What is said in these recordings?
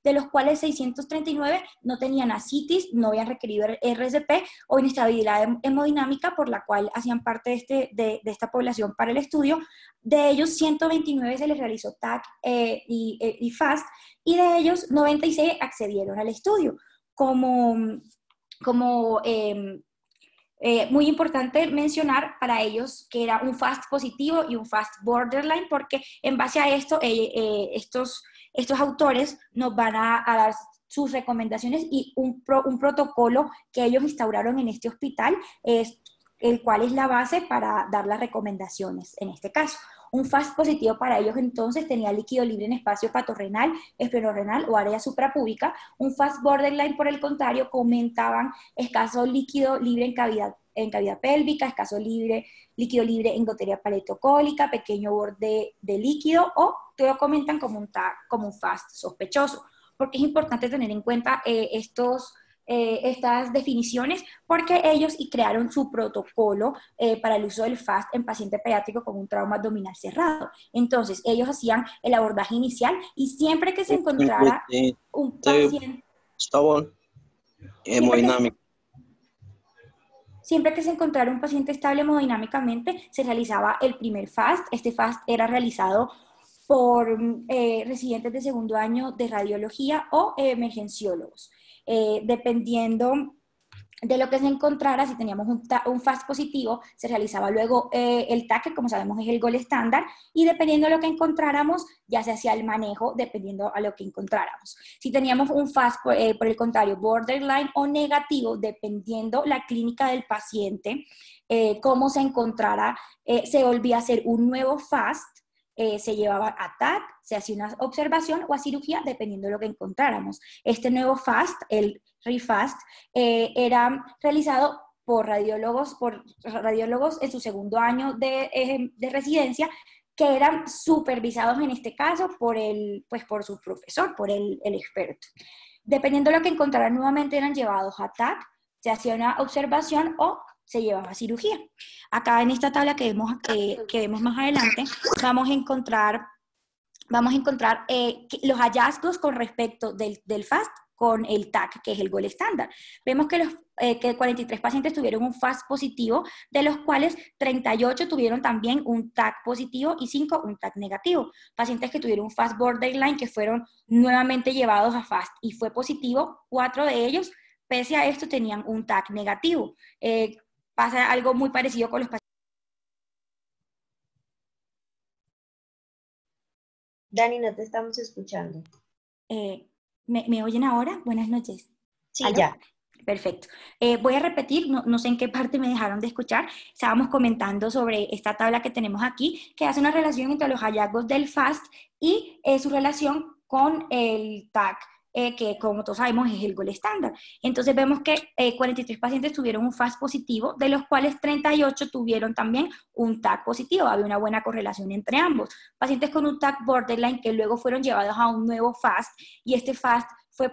de los cuales 639 no tenían ascitis, no habían requerido RCP o inestabilidad hemodinámica, por la cual hacían parte de esta población para el estudio. De ellos, 129 se les realizó TAC y FAST, y de ellos 96 accedieron al estudio. Muy importante mencionar para ellos que era un FAST positivo y un FAST borderline, porque en base a esto, estos autores nos van a dar sus recomendaciones y un protocolo que ellos instauraron en este hospital, el cual es la base para dar las recomendaciones en este caso. Un FAST positivo para ellos entonces tenía líquido libre en espacio patorrenal, esplenorenal o área suprapúbica. Un FAST borderline, por el contrario, comentaban escaso líquido libre en cavidad pélvica, escaso líquido libre en gotería paletocólica, pequeño borde de líquido, o te lo comentan como un FAST sospechoso. Porque es importante tener en cuenta estas definiciones, porque ellos crearon su protocolo para el uso del FAST en paciente pediátrico con un trauma abdominal cerrado. Entonces, ellos hacían el abordaje inicial y siempre que se encontrara un paciente... Siempre que se encontrara un paciente estable hemodinámicamente, se realizaba el primer FAST. Este FAST era realizado por residentes de segundo año de radiología o emergenciólogos. Dependiendo de lo que se encontrara, si teníamos un FAST positivo, se realizaba luego el TAC, que como sabemos es el gold estándar, y dependiendo de lo que encontráramos, ya se hacía el manejo dependiendo a lo que encontráramos. Si teníamos un FAST, por el contrario, borderline o negativo, dependiendo la clínica del paciente, cómo se encontrara, se volvía a hacer un nuevo FAST, se llevaba a TAC, se hacía una observación o a cirugía, dependiendo de lo que encontráramos. Este nuevo FAST, el ReFAST, era realizado por radiólogos en su segundo año de residencia, que eran supervisados en este caso por su profesor, por el experto. Dependiendo de lo que encontraran, nuevamente eran llevados a TAC, se hacía una observación o se llevaba a cirugía. Acá en esta tabla que vemos más adelante, vamos a encontrar los hallazgos con respecto del FAST con el TAC, que es el gold estándar. Vemos que 43 pacientes tuvieron un FAST positivo, de los cuales 38 tuvieron también un TAC positivo y 5 un TAC negativo. Pacientes que tuvieron un FAST borderline, que fueron nuevamente llevados a FAST y fue positivo, 4 de ellos, pese a esto, tenían un TAC negativo. Pasa algo muy parecido con los pacientes. Dani, no te estamos escuchando. ¿Me oyen ahora? Buenas noches. Sí, ¿aló? ya. Perfecto. Voy a repetir, no sé en qué parte me dejaron de escuchar. Estábamos comentando sobre esta tabla que tenemos aquí, que hace una relación entre los hallazgos del FAST y su relación con el TAC, que como todos sabemos es el gold estándar. Entonces vemos que 43 pacientes tuvieron un FAST positivo, de los cuales 38 tuvieron también un TAC positivo. Había una buena correlación entre ambos. Pacientes con un TAC borderline que luego fueron llevados a un nuevo FAST, y este FAST fue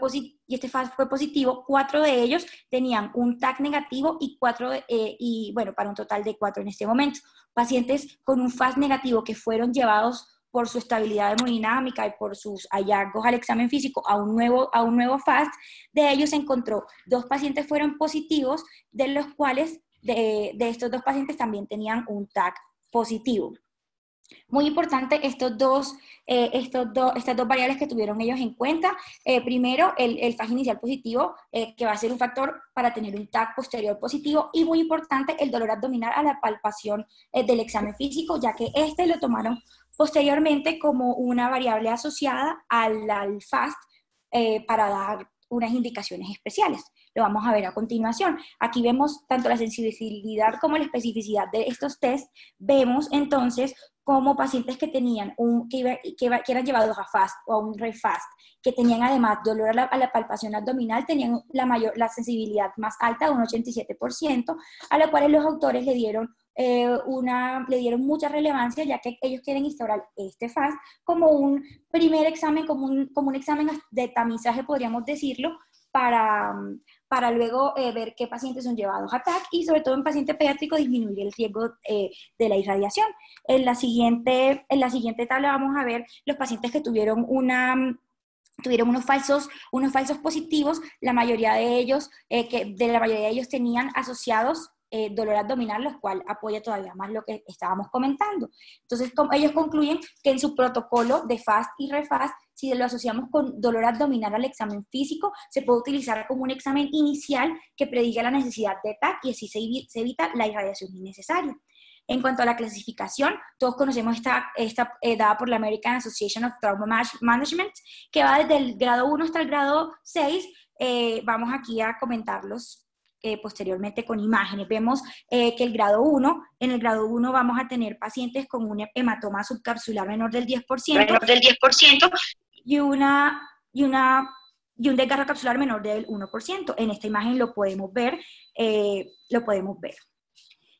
positivo, 4 de ellos tenían un TAC negativo y bueno, para un total de 4 en este momento. Pacientes con un FAST negativo que fueron llevados por su estabilidad hemodinámica y por sus hallazgos al examen físico a un nuevo FAST, de ellos se encontró 2 pacientes fueron positivos, de los cuales de estos 2 pacientes también tenían un TAC positivo. Muy importante estas dos variables que tuvieron ellos en cuenta. Primero, el FAST inicial positivo, que va a ser un factor para tener un TAC posterior positivo, y muy importante, el dolor abdominal a la palpación del examen físico, ya que lo tomaron posteriormente como una variable asociada al FAST para dar unas indicaciones especiales. Lo vamos a ver a continuación. Aquí vemos tanto la sensibilidad como la especificidad de estos test. Vemos entonces como pacientes que tenían que eran llevados a FAST o a un ReFAST, que tenían además dolor a la palpación abdominal, tenían la sensibilidad más alta de un 87%, a lo cual los autores le dieron mucha relevancia, ya que ellos quieren instaurar este FAST como un primer examen, como un examen de tamizaje, podríamos decirlo, para luego ver qué pacientes son llevados a TAC, y sobre todo en paciente pediátrico disminuir el riesgo de la irradiación. En la siguiente tabla vamos a ver los pacientes que tuvieron tuvieron unos falsos positivos, la mayoría de ellos, la mayoría de ellos tenían asociados dolor abdominal, lo cual apoya todavía más lo que estábamos comentando. Entonces, ellos concluyen que en su protocolo de FAST y REFAST, si lo asociamos con dolor abdominal al examen físico, se puede utilizar como un examen inicial que prediga la necesidad de TAC y así se evita la irradiación innecesaria. En cuanto a la clasificación, todos conocemos esta dada por la American Association of Trauma Management, que va desde el grado 1 hasta el grado 6. Vamos aquí a comentarlos posteriormente con imágenes. Vemos que en el grado 1 vamos a tener pacientes con un hematoma subcapsular menor del 10%, y un desgarro capsular menor del 1%. En esta imagen lo podemos ver.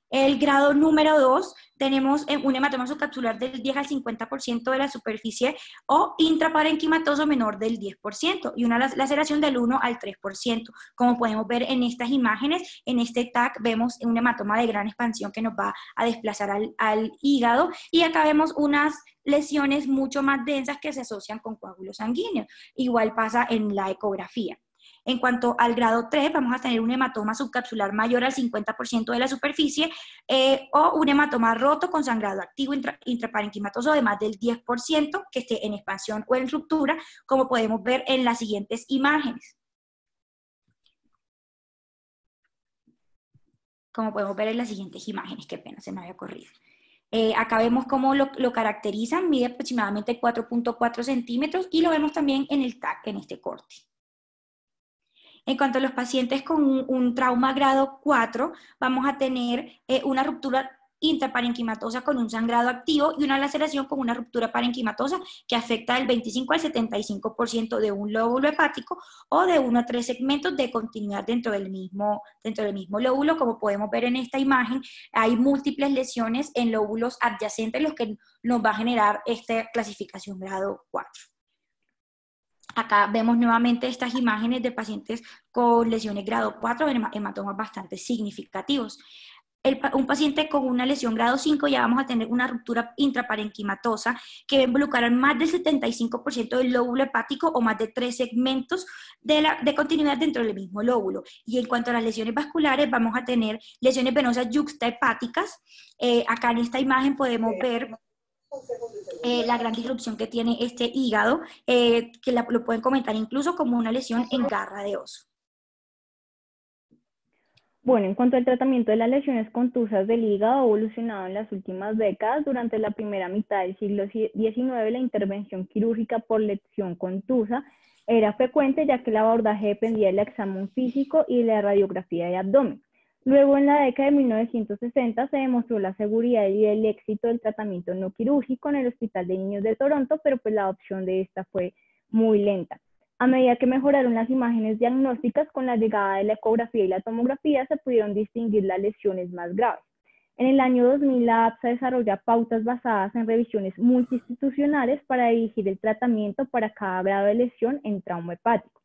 El grado número 2, tenemos un hematoma subcapsular del 10 al 50% de la superficie o intraparenquimatoso menor del 10% y una laceración del 1 al 3%. Como podemos ver en estas imágenes, en este TAC vemos un hematoma de gran expansión que nos va a desplazar al hígado, y acá vemos unas lesiones mucho más densas que se asocian con coágulos sanguíneos. Igual pasa en la ecografía. En cuanto al grado 3, vamos a tener un hematoma subcapsular mayor al 50% de la superficie o un hematoma roto con sangrado activo intraparenquimatoso de más del 10% que esté en expansión o en ruptura, como podemos ver en las siguientes imágenes. Qué pena, se me había corrido. Acá vemos cómo lo caracterizan, mide aproximadamente 4.4 centímetros y lo vemos también en el TAC, en este corte. En cuanto a los pacientes con un trauma grado 4, vamos a tener una ruptura intraparenquimatosa con un sangrado activo y una laceración con una ruptura parenquimatosa que afecta del 25 al 75% de un lóbulo hepático o de 1 a 3 segmentos de continuidad dentro del mismo lóbulo. Como podemos ver en esta imagen, hay múltiples lesiones en lóbulos adyacentes, los que nos va a generar esta clasificación grado 4. Acá vemos nuevamente estas imágenes de pacientes con lesiones grado 4, hematomas bastante significativos. Un paciente con una lesión grado 5 ya vamos a tener una ruptura intraparenquimatosa que va a involucrar más del 75% del lóbulo hepático o más de 3 segmentos de continuidad dentro del mismo lóbulo. Y en cuanto a las lesiones vasculares, vamos a tener lesiones venosas yuxtahepáticas. Acá en esta imagen podemos ver la gran disrupción que tiene este hígado, que lo pueden comentar incluso como una lesión en garra de oso. Bueno, en cuanto al tratamiento de las lesiones contusas del hígado, ha evolucionado en las últimas décadas. Durante la primera mitad del siglo XIX, la intervención quirúrgica por lesión contusa era frecuente, ya que el abordaje dependía del examen físico y de la radiografía de abdomen. Luego, en la década de 1960, se demostró la seguridad y el éxito del tratamiento no quirúrgico en el Hospital de Niños de Toronto, pero pues la adopción de esta fue muy lenta. A medida que mejoraron las imágenes diagnósticas, con la llegada de la ecografía y la tomografía, se pudieron distinguir las lesiones más graves. En el año 2000, la APSA desarrolla pautas basadas en revisiones multiinstitucionales para dirigir el tratamiento para cada grado de lesión en trauma hepático.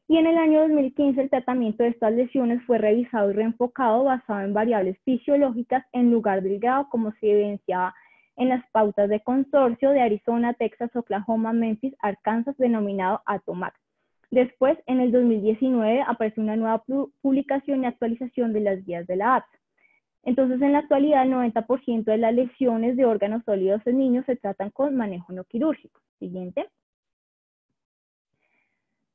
Y en el año 2015 el tratamiento de estas lesiones fue revisado y reenfocado basado en variables fisiológicas en lugar del grado, como se evidenciaba en las pautas de consorcio de Arizona, Texas, Oklahoma, Memphis, Arkansas, denominado ATOMAC. Después, en el 2019, aparece una nueva publicación y actualización de las guías de la APSA. Entonces, en la actualidad, el 90% de las lesiones de órganos sólidos en niños se tratan con manejo no quirúrgico. Siguiente.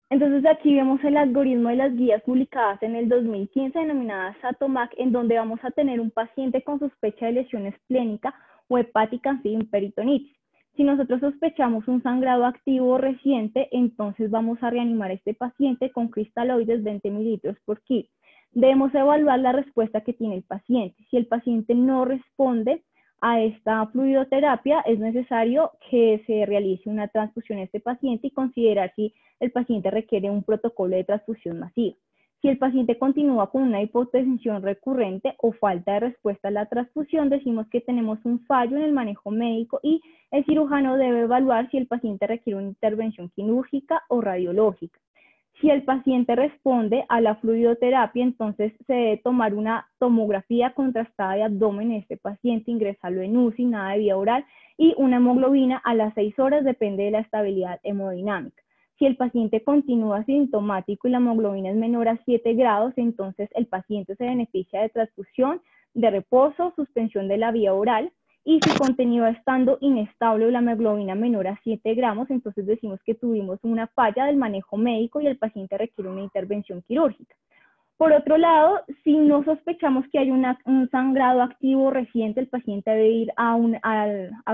Entonces aquí vemos el algoritmo de las guías publicadas en el 2015 denominadas ATOMAC, en donde vamos a tener un paciente con sospecha de lesión esplénica o hepática sin peritonitis. Si nosotros sospechamos un sangrado activo reciente, entonces vamos a reanimar a este paciente con cristaloides 20 mililitros por kilo. Debemos evaluar la respuesta que tiene el paciente. Si el paciente no responde a esta fluidoterapia, es necesario que se realice una transfusión a este paciente y considerar si el paciente requiere un protocolo de transfusión masiva. Si el paciente continúa con una hipotensión recurrente o falta de respuesta a la transfusión, decimos que tenemos un fallo en el manejo médico y el cirujano debe evaluar si el paciente requiere una intervención quirúrgica o radiológica. Si el paciente responde a la fluidoterapia, entonces se debe tomar una tomografía contrastada de abdomen en este paciente, ingresarlo en UCI, nada de vía oral, y una hemoglobina a las 6 horas, depende de la estabilidad hemodinámica. Si el paciente continúa sintomático y la hemoglobina es menor a 7 grados, entonces el paciente se beneficia de transfusión, de reposo, suspensión de la vía oral. Y si continúa estando inestable o la hemoglobina menor a 7 gramos, entonces decimos que tuvimos una falla del manejo médico y el paciente requiere una intervención quirúrgica. Por otro lado, si no sospechamos que hay un sangrado activo reciente, el paciente debe ir a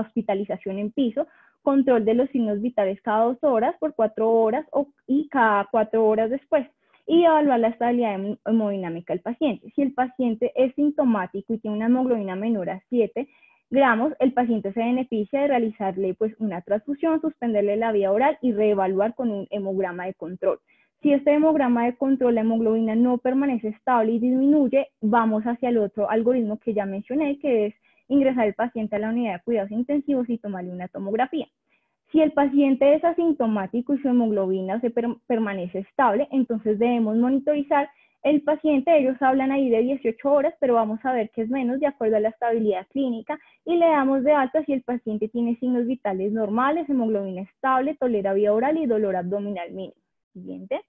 hospitalización en piso, control de los signos vitales cada 2 horas por 4 horas y cada 4 horas después, y evaluar la estabilidad hemodinámica del paciente. Si el paciente es sintomático y tiene una hemoglobina menor a 7 gramos, el paciente se beneficia de realizarle pues una transfusión, suspenderle la vía oral y reevaluar con un hemograma de control. Si este hemograma de control, la hemoglobina no permanece estable y disminuye, vamos hacia el otro algoritmo que ya mencioné, que es ingresar al paciente a la unidad de cuidados intensivos y tomarle una tomografía. Si el paciente es asintomático y su hemoglobina permanece estable, entonces debemos monitorizar el paciente. Ellos hablan ahí de 18 horas, pero vamos a ver que es menos de acuerdo a la estabilidad clínica, y le damos de alta si el paciente tiene signos vitales normales, hemoglobina estable, tolera vía oral y dolor abdominal mínimo. Siguiente.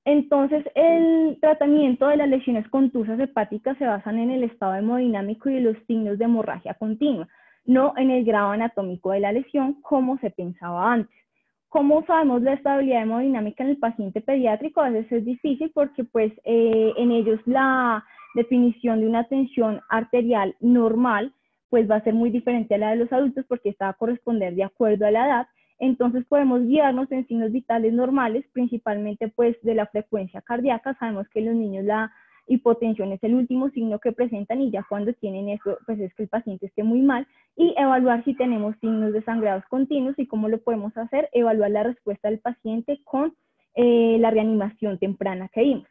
Entonces, el tratamiento de las lesiones contusas hepáticas se basan en el estado hemodinámico y los signos de hemorragia continua, no en el grado anatómico de la lesión, como se pensaba antes. ¿Cómo sabemos la estabilidad hemodinámica en el paciente pediátrico? A veces es difícil porque pues, en ellos la definición de una tensión arterial normal pues, va a ser muy diferente a la de los adultos porque esta va a corresponder de acuerdo a la edad. Entonces podemos guiarnos en signos vitales normales, principalmente pues de la frecuencia cardíaca. Sabemos que en los niños la hipotensión es el último signo que presentan y ya cuando tienen eso, pues es que el paciente esté muy mal, y evaluar si tenemos signos de sangrados continuos. ¿Y cómo lo podemos hacer? Evaluar la respuesta del paciente con la reanimación temprana que vimos.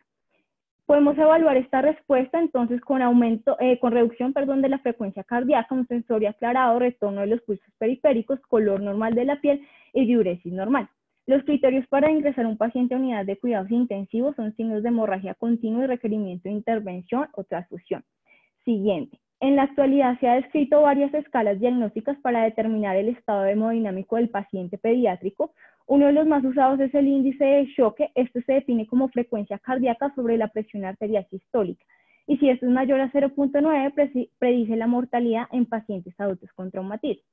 Podemos evaluar esta respuesta entonces con reducción de la frecuencia cardíaca, un sensor aclarado, retorno de los pulsos periféricos, color normal de la piel y diuresis normal. Los criterios para ingresar a un paciente a unidad de cuidados intensivos son signos de hemorragia continua y requerimiento de intervención o transfusión. Siguiente. En la actualidad se ha descrito varias escalas diagnósticas para determinar el estado hemodinámico del paciente pediátrico. Uno de los más usados es el índice de choque. Este se define como frecuencia cardíaca sobre la presión arterial sistólica. Y si esto es mayor a 0.9, predice la mortalidad en pacientes adultos con traumatismo.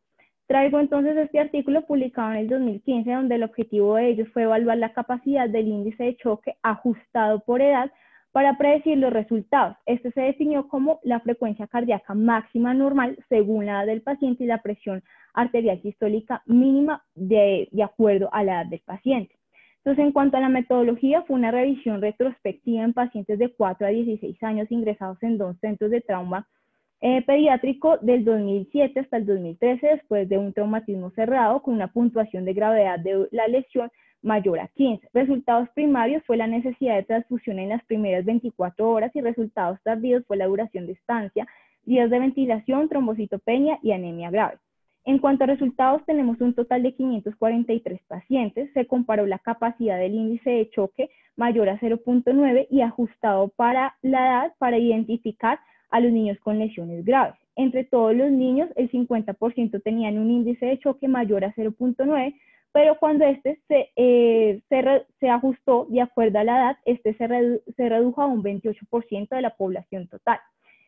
Traigo entonces este artículo publicado en el 2015, donde el objetivo de ellos fue evaluar la capacidad del índice de choque ajustado por edad para predecir los resultados. Este se definió como la frecuencia cardíaca máxima normal según la edad del paciente y la presión arterial sistólica mínima de acuerdo a la edad del paciente. Entonces, en cuanto a la metodología, fue una revisión retrospectiva en pacientes de 4 a 16 años ingresados en 2 centros de trauma pediátrico del 2007 hasta el 2013, después de un traumatismo cerrado con una puntuación de gravedad de la lesión mayor a 15. Resultados primarios fue la necesidad de transfusión en las primeras 24 horas y resultados tardíos fue la duración de estancia, días de ventilación, trombocitopenia y anemia grave. En cuanto a resultados, tenemos un total de 543 pacientes. Se comparó la capacidad del índice de choque mayor a 0.9 y ajustado para la edad para identificar a los niños con lesiones graves. Entre todos los niños, el 50% tenían un índice de choque mayor a 0.9, pero cuando este se ajustó de acuerdo a la edad, este se redujo a un 28% de la población total.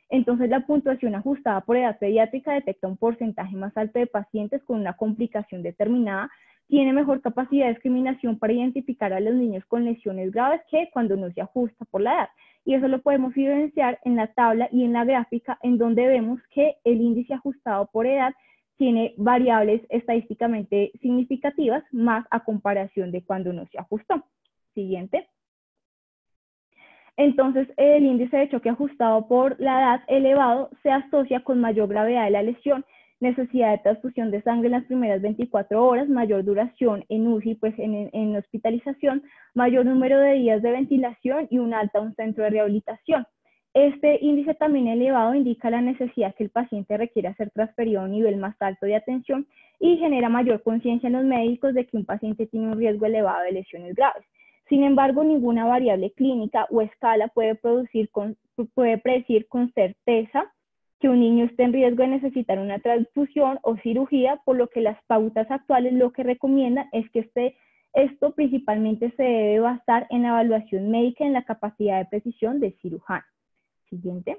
Entonces, la puntuación ajustada por edad pediátrica detecta un porcentaje más alto de pacientes con una complicación determinada, tiene mejor capacidad de discriminación para identificar a los niños con lesiones graves que cuando no se ajusta por la edad. Y eso lo podemos evidenciar en la tabla y en la gráfica, en donde vemos que el índice ajustado por edad tiene variables estadísticamente significativas más a comparación de cuando no se ajustó. Siguiente. Entonces, el índice de choque ajustado por la edad elevado se asocia con mayor gravedad de la lesión, necesidad de transfusión de sangre en las primeras 24 horas, mayor duración en UCI, pues en hospitalización, mayor número de días de ventilación y un alta a un centro de rehabilitación. Este índice también elevado indica la necesidad que el paciente requiera ser transferido a un nivel más alto de atención y genera mayor conciencia en los médicos de que un paciente tiene un riesgo elevado de lesiones graves. Sin embargo, ninguna variable clínica o escala puede predecir con certeza que un niño esté en riesgo de necesitar una transfusión o cirugía, por lo que las pautas actuales lo que recomiendan es que esto principalmente se debe basar en la evaluación médica y en la capacidad de precisión del cirujano. Siguiente.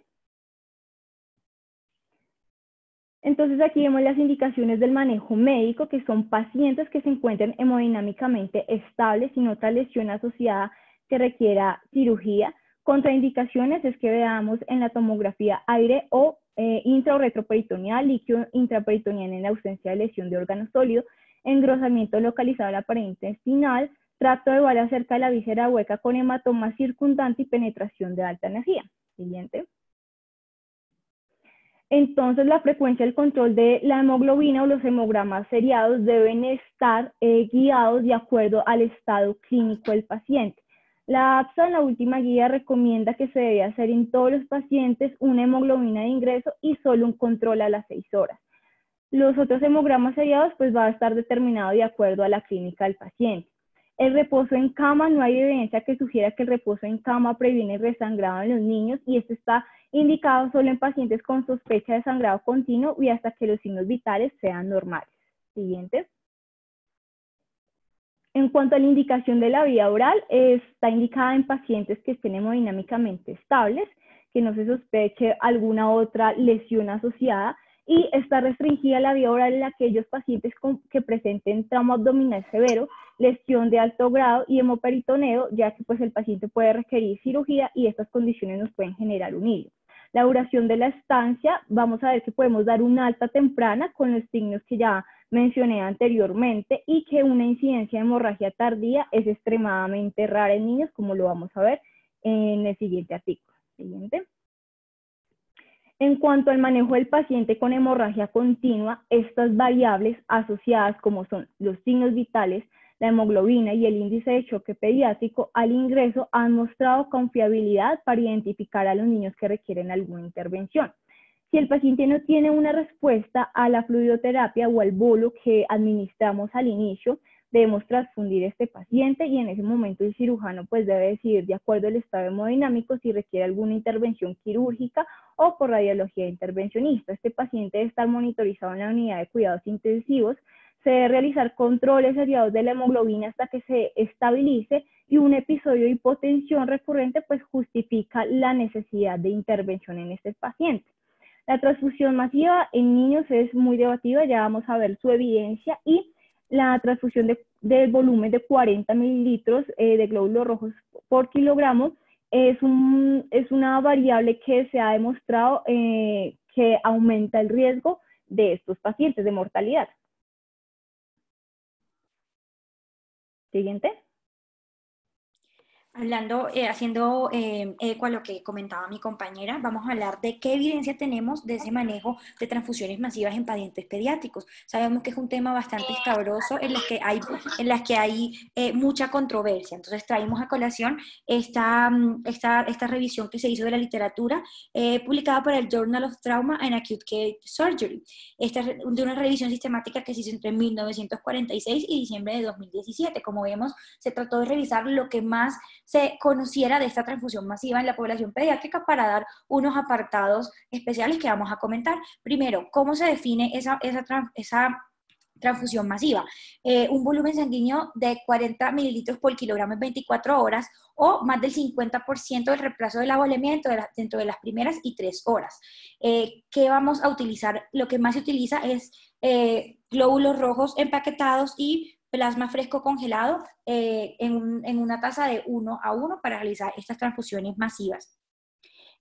Entonces aquí vemos las indicaciones del manejo médico, que son pacientes que se encuentren hemodinámicamente estables sin otra lesión asociada que requiera cirugía. Contraindicaciones es que veamos en la tomografía aire o intra o retroperitoneal, líquido intraperitoneal en la ausencia de lesión de órgano sólido, engrosamiento localizado en la pared intestinal, tracto de bala cerca de la víscera hueca con hematoma circundante y penetración de alta energía. Siguiente. Entonces, la frecuencia del control de la hemoglobina o los hemogramas seriados deben estar guiados de acuerdo al estado clínico del paciente. La APSA en la última guía recomienda que se debe hacer en todos los pacientes una hemoglobina de ingreso y solo un control a las 6 horas. Los otros hemogramas seriados pues va a estar determinado de acuerdo a la clínica del paciente. El reposo en cama, no hay evidencia que sugiera que el reposo en cama previene el resangrado en los niños y esto está indicado solo en pacientes con sospecha de sangrado continuo y hasta que los signos vitales sean normales. Siguiente. En cuanto a la indicación de la vía oral, está indicada en pacientes que estén hemodinámicamente estables, que no se sospeche alguna otra lesión asociada, y está restringida la vía oral en aquellos pacientes que presenten trauma abdominal severo, lesión de alto grado y hemoperitoneo, ya que pues el paciente puede requerir cirugía y estas condiciones nos pueden generar un hilo. La duración de la estancia, vamos a ver que podemos dar una alta temprana con los signos que ya mencioné anteriormente y que una incidencia de hemorragia tardía es extremadamente rara en niños, como lo vamos a ver en el siguiente artículo. Siguiente. En cuanto al manejo del paciente con hemorragia continua, estas variables asociadas como son los signos vitales, la hemoglobina y el índice de choque pediátrico al ingreso han mostrado confiabilidad para identificar a los niños que requieren alguna intervención. Si el paciente no tiene una respuesta a la fluidoterapia o al bolo que administramos al inicio, debemos transfundir este paciente y en ese momento el cirujano pues debe decidir de acuerdo al estado hemodinámico si requiere alguna intervención quirúrgica o por radiología intervencionista. Este paciente debe estar monitorizado en la unidad de cuidados intensivos, se debe realizar controles seriados de la hemoglobina hasta que se estabilice y un episodio de hipotensión recurrente pues justifica la necesidad de intervención en este paciente. La transfusión masiva en niños es muy debatida, ya vamos a ver su evidencia, y la transfusión de volumen de 40 mililitros de glóbulos rojos por kilogramo es una variable que se ha demostrado que aumenta el riesgo de estos pacientes de mortalidad. Siguiente. Hablando, haciendo eco a lo que comentaba mi compañera, vamos a hablar de qué evidencia tenemos de ese manejo de transfusiones masivas en pacientes pediátricos. Sabemos que es un tema bastante escabroso en las que hay mucha controversia. Entonces traímos a colación esta revisión que se hizo de la literatura publicada por el Journal of Trauma and Acute Care Surgery. Esta es de una revisión sistemática que se hizo entre 1946 y diciembre de 2017. Como vemos, se trató de revisar lo que más se conociera de esta transfusión masiva en la población pediátrica para dar unos apartados especiales que vamos a comentar. Primero, ¿cómo se define esa transfusión masiva? Un volumen sanguíneo de 40 mililitros por kilogramo en 24 horas o más del 50% del reemplazo de la volemia dentro de las primeras y 3 horas. ¿Qué vamos a utilizar? Lo que más se utiliza es glóbulos rojos empaquetados y plasma fresco congelado en una tasa de 1:1 para realizar estas transfusiones masivas.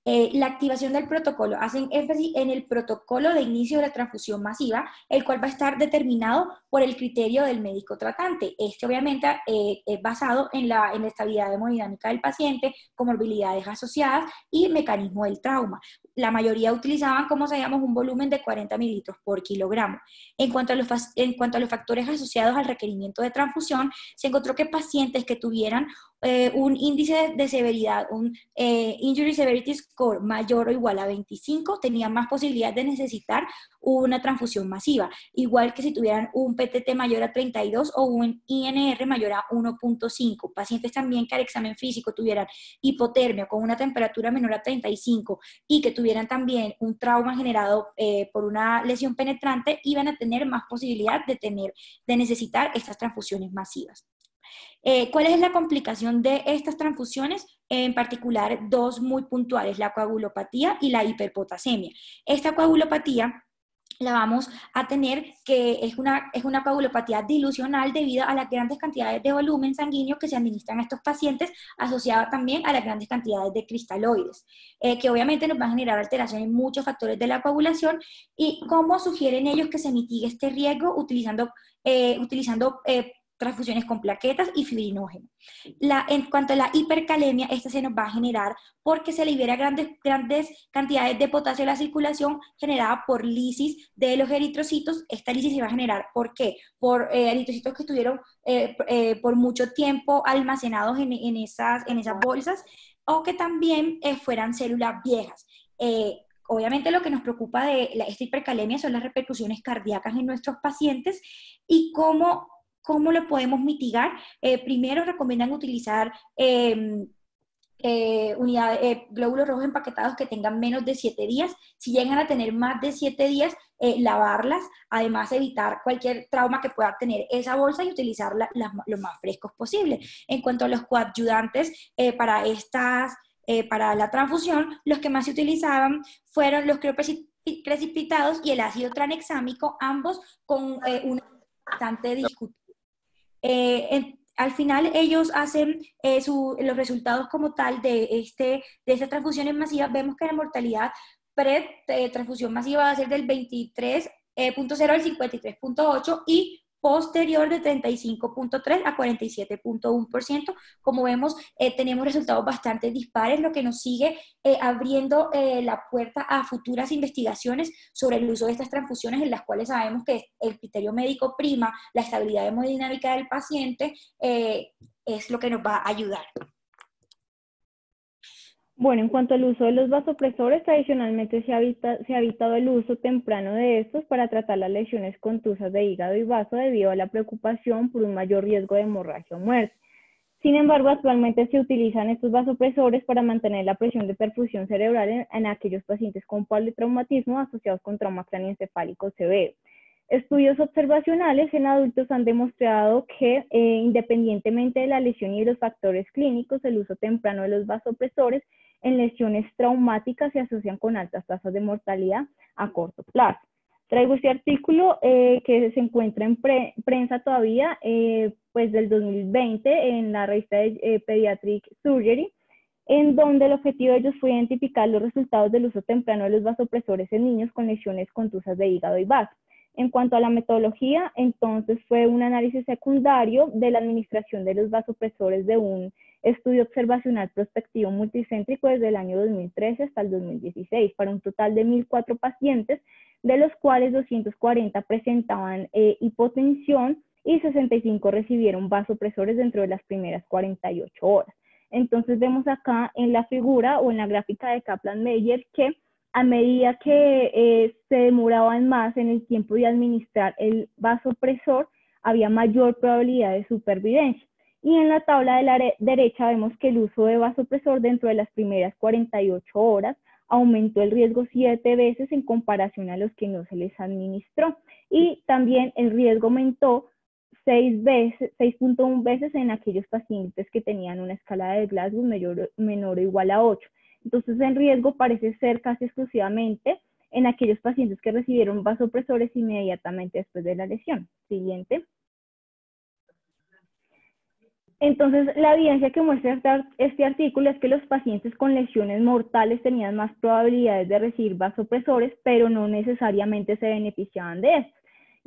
La activación del protocolo, hacen énfasis en el protocolo de inicio de la transfusión masiva, el cual va a estar determinado por el criterio del médico tratante. Este obviamente es basado en la estabilidad hemodinámica del paciente, comorbilidades asociadas y mecanismo del trauma. La mayoría utilizaban, como sabíamos, un volumen de 40 mililitros por kilogramo. En cuanto a los factores asociados al requerimiento de transfusión, se encontró que pacientes que tuvieran un índice de severidad, un Injury Severity Score mayor o igual a 25, tenían más posibilidad de necesitar una transfusión masiva, igual que si tuvieran un PTT mayor a 32 o un INR mayor a 1.5. Pacientes también que al examen físico tuvieran hipotermia con una temperatura menor a 35 y que tuvieran también un trauma generado por una lesión penetrante, iban a tener más posibilidad de necesitar estas transfusiones masivas. ¿Cuál es la complicación de estas transfusiones? En particular, dos muy puntuales, la coagulopatía y la hiperpotasemia. Esta coagulopatía la vamos a tener que es una coagulopatía dilucional debido a las grandes cantidades de volumen sanguíneo que se administran a estos pacientes, asociada también a las grandes cantidades de cristaloides, que obviamente nos van a generar alteración en muchos factores de la coagulación. ¿Y cómo sugieren ellos que se mitigue este riesgo? Utilizando transfusiones con plaquetas y fibrinógeno. En cuanto a la hipercalemia, esta se nos va a generar porque se libera grandes cantidades de potasio en la circulación generada por lisis de los eritrocitos. Esta lisis se va a generar, ¿por qué? Por eritrocitos que estuvieron por mucho tiempo almacenados en esas bolsas, o que también fueran células viejas. Obviamente lo que nos preocupa de esta hipercalemia son las repercusiones cardíacas en nuestros pacientes y cómo lo podemos mitigar. Primero recomiendan utilizar glóbulos rojos empaquetados que tengan menos de 7 días. Si llegan a tener más de 7 días, lavarlas, además evitar cualquier trauma que pueda tener esa bolsa y utilizarla lo más frescos posible. En cuanto a los coadyuvantes para la transfusión, los que más se utilizaban fueron los crioprecipitados y el ácido tranexámico, ambos con una bastante discutible. Al final ellos hacen los resultados como tal de estas transfusiones masivas. Vemos que la mortalidad pre-transfusión masiva va a ser del 23.0 al 53.8 y posterior de 35.3 a 47.1%. Como vemos, tenemos resultados bastante dispares, lo que nos sigue abriendo la puerta a futuras investigaciones sobre el uso de estas transfusiones, en las cuales sabemos que el criterio médico prima la estabilidad hemodinámica del paciente, es lo que nos va a ayudar. Bueno, en cuanto al uso de los vasopresores, tradicionalmente se ha evitado el uso temprano de estos para tratar las lesiones contusas de hígado y vaso debido a la preocupación por un mayor riesgo de hemorragia o muerte. Sin embargo, actualmente se utilizan estos vasopresores para mantener la presión de perfusión cerebral en aquellos pacientes con politraumatismo asociados con trauma craneoencefálico severo. Estudios observacionales en adultos han demostrado que independientemente de la lesión y de los factores clínicos, el uso temprano de los vasopresores en lesiones traumáticas se asocian con altas tasas de mortalidad a corto plazo. Traigo este artículo que se encuentra en prensa todavía, pues del 2020, en la revista de Pediatric Surgery, en donde el objetivo de ellos fue identificar los resultados del uso temprano de los vasopresores en niños con lesiones contusas de hígado y vaso. En cuanto a la metodología, entonces fue un análisis secundario de la administración de los vasopresores de un estudio observacional prospectivo multicéntrico desde el año 2013 hasta el 2016, para un total de 1.004 pacientes, de los cuales 240 presentaban hipotensión y 65 recibieron vasopresores dentro de las primeras 48 horas. Entonces vemos acá en la figura o en la gráfica de Kaplan-Meier que a medida que se demoraban más en el tiempo de administrar el vasopresor, había mayor probabilidad de supervivencia. Y en la tabla de la derecha vemos que el uso de vasopresor dentro de las primeras 48 horas aumentó el riesgo 7 veces en comparación a los que no se les administró. Y también el riesgo aumentó 6.1 veces en aquellos pacientes que tenían una escala de Glasgow menor o igual a 8. Entonces el riesgo parece ser casi exclusivamente en aquellos pacientes que recibieron vasopresores inmediatamente después de la lesión. Siguiente. Entonces, la evidencia que muestra este artículo es que los pacientes con lesiones mortales tenían más probabilidades de recibir vasopresores, pero no necesariamente se beneficiaban de estos.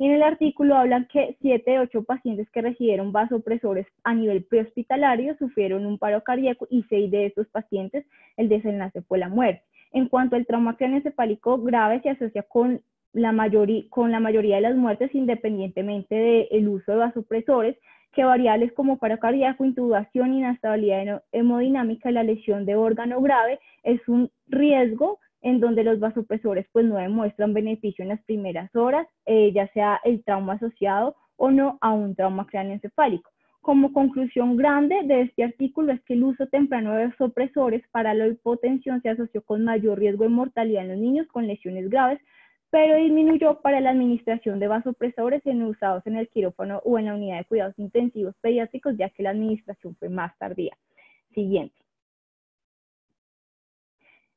Y en el artículo hablan que 7 de 8 pacientes que recibieron vasopresores a nivel prehospitalario sufrieron un paro cardíaco y 6 de estos pacientes el desenlace fue la muerte. En cuanto al trauma craneoencefálico grave, se asocia con la mayoría de las muertes independientemente del uso de vasopresores, que variables como paro cardíaco, intubación, inestabilidad hemodinámica y la lesión de órgano grave es un riesgo en donde los vasopresores pues no demuestran beneficio en las primeras horas, ya sea el trauma asociado o no a un trauma cráneoencefálico. Como conclusión grande de este artículo es que el uso temprano de vasopresores para la hipotensión se asoció con mayor riesgo de mortalidad en los niños con lesiones graves, pero disminuyó para la administración de vasopresores usados en el quirófano o en la unidad de cuidados intensivos pediátricos, ya que la administración fue más tardía. Siguiente.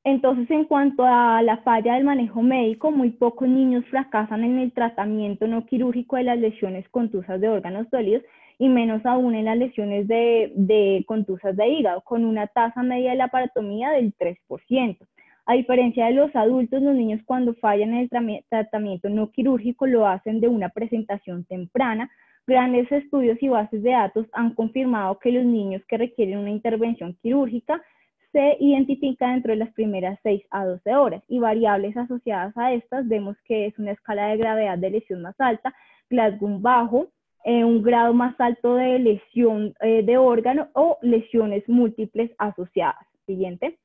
Entonces, en cuanto a la falla del manejo médico, muy pocos niños fracasan en el tratamiento no quirúrgico de las lesiones contusas de órganos dolidos y menos aún en las lesiones de contusas de hígado, con una tasa media de laparotomía del 3%. A diferencia de los adultos, los niños cuando fallan en el tratamiento no quirúrgico lo hacen de una presentación temprana. Grandes estudios y bases de datos han confirmado que los niños que requieren una intervención quirúrgica se identifica dentro de las primeras 6 a 12 horas y variables asociadas a estas vemos que es una escala de gravedad de lesión más alta, Glasgow bajo, un grado más alto de lesión de órgano o lesiones múltiples asociadas. Siguiente.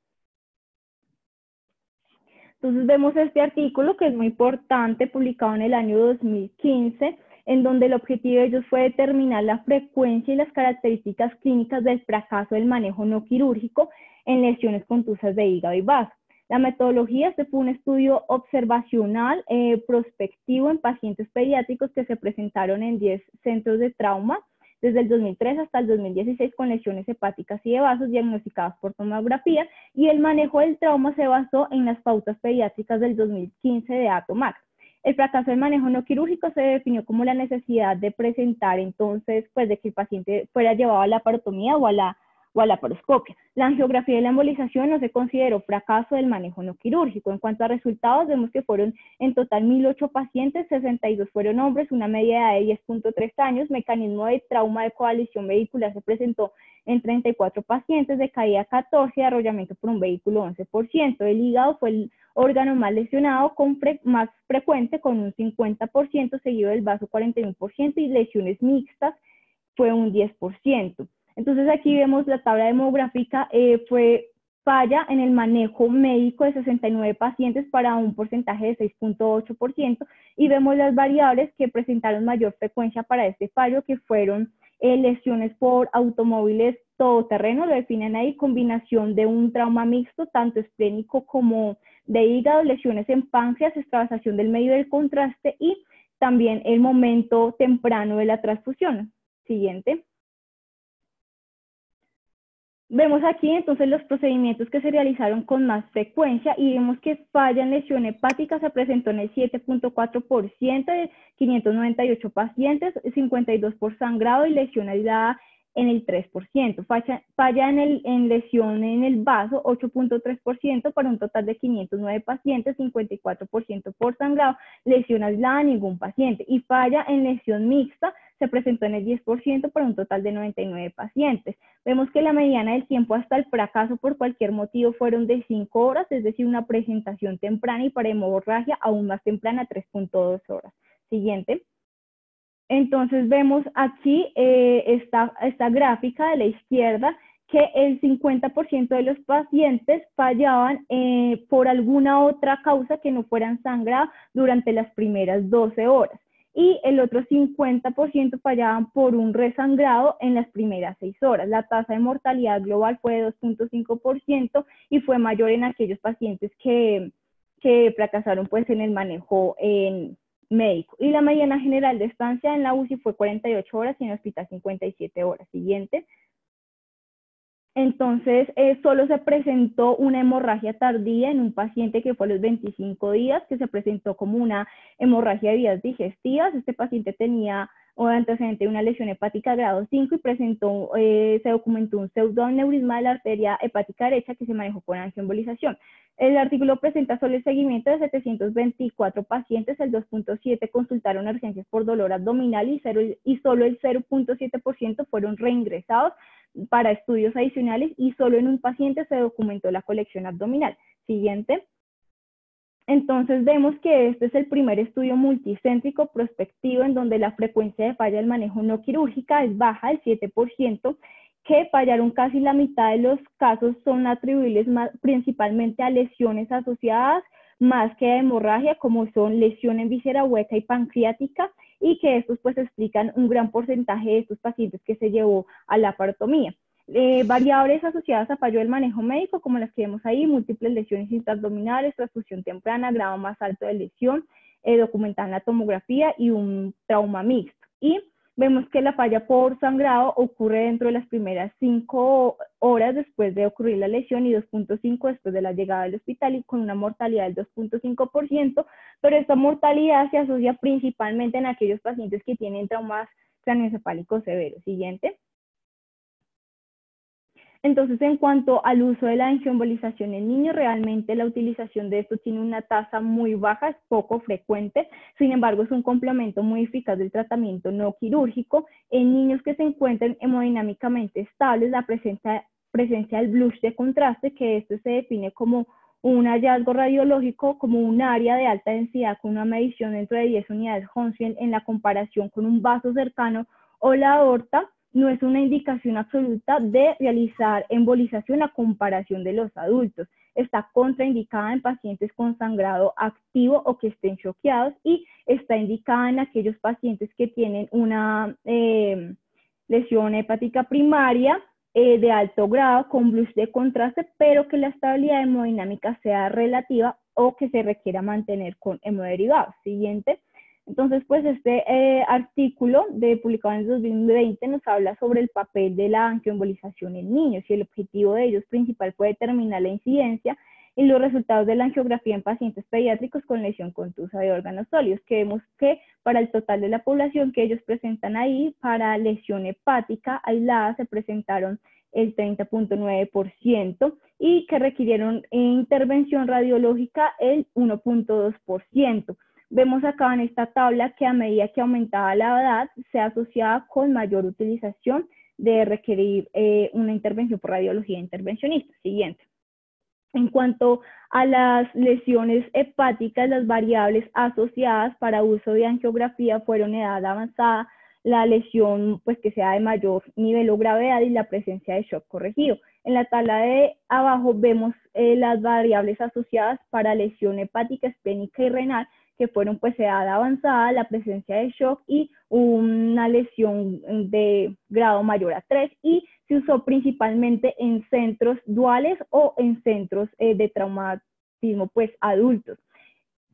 Entonces vemos este artículo que es muy importante, publicado en el año 2015, en donde el objetivo de ellos fue determinar la frecuencia y las características clínicas del fracaso del manejo no quirúrgico en lesiones contusas de hígado y vaso. La metodología fue un estudio observacional prospectivo en pacientes pediátricos que se presentaron en 10 centros de trauma desde el 2003 hasta el 2016 con lesiones hepáticas y de vasos diagnosticadas por tomografía, y el manejo del trauma se basó en las pautas pediátricas del 2015 de ATOMAC. El fracaso del manejo no quirúrgico se definió como la necesidad de presentar entonces, pues de que el paciente fuera llevado a la laparotomía o a la laparoscopia. La angiografía y la embolización no se consideró fracaso del manejo no quirúrgico. En cuanto a resultados, vemos que fueron en total 1.008 pacientes, 62 fueron hombres, una media edad de 10.3 años, mecanismo de trauma de coalición vehicular se presentó en 34 pacientes, de caída 14 y arrollamiento por un vehículo 11%. El hígado fue el órgano más lesionado, más frecuente con un 50%, seguido del vaso 41% y lesiones mixtas fue un 10%. Entonces aquí vemos la tabla demográfica, fue falla en el manejo médico de 69 pacientes para un porcentaje de 6.8% y vemos las variables que presentaron mayor frecuencia para este fallo, que fueron lesiones por automóviles todoterreno, lo definen ahí, combinación de un trauma mixto, tanto esplénico como de hígado, lesiones en páncreas, extravasación del medio del contraste y también el momento temprano de la transfusión. Siguiente. Vemos aquí entonces los procedimientos que se realizaron con más frecuencia y vemos que falla en lesión hepática se presentó en el 7.4% de 598 pacientes, 52 por sangrado y lesión aislada en el 3%. Falla en lesión en el vaso, 8.3% para un total de 509 pacientes, 54% por sangrado, lesión aislada ningún paciente. Y falla en lesión mixta, se presentó en el 10% para un total de 99 pacientes. Vemos que la mediana del tiempo hasta el fracaso por cualquier motivo fueron de 5 horas, es decir, una presentación temprana, y para hemorragia aún más temprana, 3.2 horas. Siguiente. Entonces vemos aquí esta gráfica de la izquierda que el 50% de los pacientes fallaban por alguna otra causa que no fueran sangrado durante las primeras 12 horas. Y el otro 50% fallaban por un resangrado en las primeras 6 horas. La tasa de mortalidad global fue de 2.5% y fue mayor en aquellos pacientes que fracasaron pues en el manejo médico. Y la mediana general de estancia en la UCI fue 48 horas y en el hospital 57 horas. Siguiente. Entonces, solo se presentó una hemorragia tardía en un paciente que fue a los 25 días, que se presentó como una hemorragia de vías digestivas. Este paciente tenía antecedente de una lesión hepática grado 5 y presentó, se documentó un pseudoaneurisma de la arteria hepática derecha que se manejó con angioembolización. El artículo presenta solo el seguimiento de 724 pacientes, el 2.7 consultaron urgencias por dolor abdominal y solo el 0.7% fueron reingresados para estudios adicionales y solo en un paciente se documentó la colección abdominal. Siguiente. Entonces vemos que este es el primer estudio multicéntrico prospectivo en donde la frecuencia de falla del manejo no quirúrgica es baja, el 7%, que fallaron casi la mitad de los casos son atribuibles principalmente a lesiones asociadas más que a hemorragia, como son lesión en víscera hueca y pancreática, y que estos pues explican un gran porcentaje de estos pacientes que se llevó a la parotomía. Variables asociadas a fallo del manejo médico, como las que vemos ahí, múltiples lesiones intraabdominales, transfusión temprana, grado más alto de lesión, documentada en la tomografía y un trauma mixto. Y vemos que la falla por sangrado ocurre dentro de las primeras 5 horas después de ocurrir la lesión y 2.5 después de la llegada al hospital, y con una mortalidad del 2.5%, pero esta mortalidad se asocia principalmente en aquellos pacientes que tienen traumas craneoencefálicos severos. Siguiente. Entonces, en cuanto al uso de la angioembolización en niños, realmente la utilización de esto tiene una tasa muy baja, es poco frecuente. Sin embargo, es un complemento muy eficaz del tratamiento no quirúrgico. En niños que se encuentran hemodinámicamente estables, la presencia del blush de contraste, que esto se define como un hallazgo radiológico, como un área de alta densidad con una medición dentro de 10 unidades Hounsfield en la comparación con un vaso cercano o la aorta, no es una indicación absoluta de realizar embolización a comparación de los adultos. Está contraindicada en pacientes con sangrado activo o que estén choqueados, y está indicada en aquellos pacientes que tienen una lesión hepática primaria de alto grado con blush de contraste, pero que la estabilidad hemodinámica sea relativa o que se requiera mantener con hemoderivados. Siguiente. Entonces, pues este artículo publicado en el 2020 nos habla sobre el papel de la angioembolización en niños, y el objetivo de ellos principal fue determinar la incidencia y los resultados de la angiografía en pacientes pediátricos con lesión contusa de órganos sólidos, que vemos que para el total de la población que ellos presentan ahí, para lesión hepática aislada se presentaron el 30.9% y que requirieron intervención radiológica el 1.2%. Vemos acá en esta tabla que a medida que aumentaba la edad se asociaba con mayor utilización de requerir una intervención por radiología intervencionista. Siguiente. En cuanto a las lesiones hepáticas, las variables asociadas para uso de angiografía fueron edad avanzada, la lesión pues que sea de mayor nivel o gravedad y la presencia de shock corregido. En la tabla de abajo vemos las variables asociadas para lesión hepática, esplénica y renal, que fueron pues edad avanzada, la presencia de shock y una lesión de grado mayor a 3, y se usó principalmente en centros duales o en centros de traumatismo pues adultos.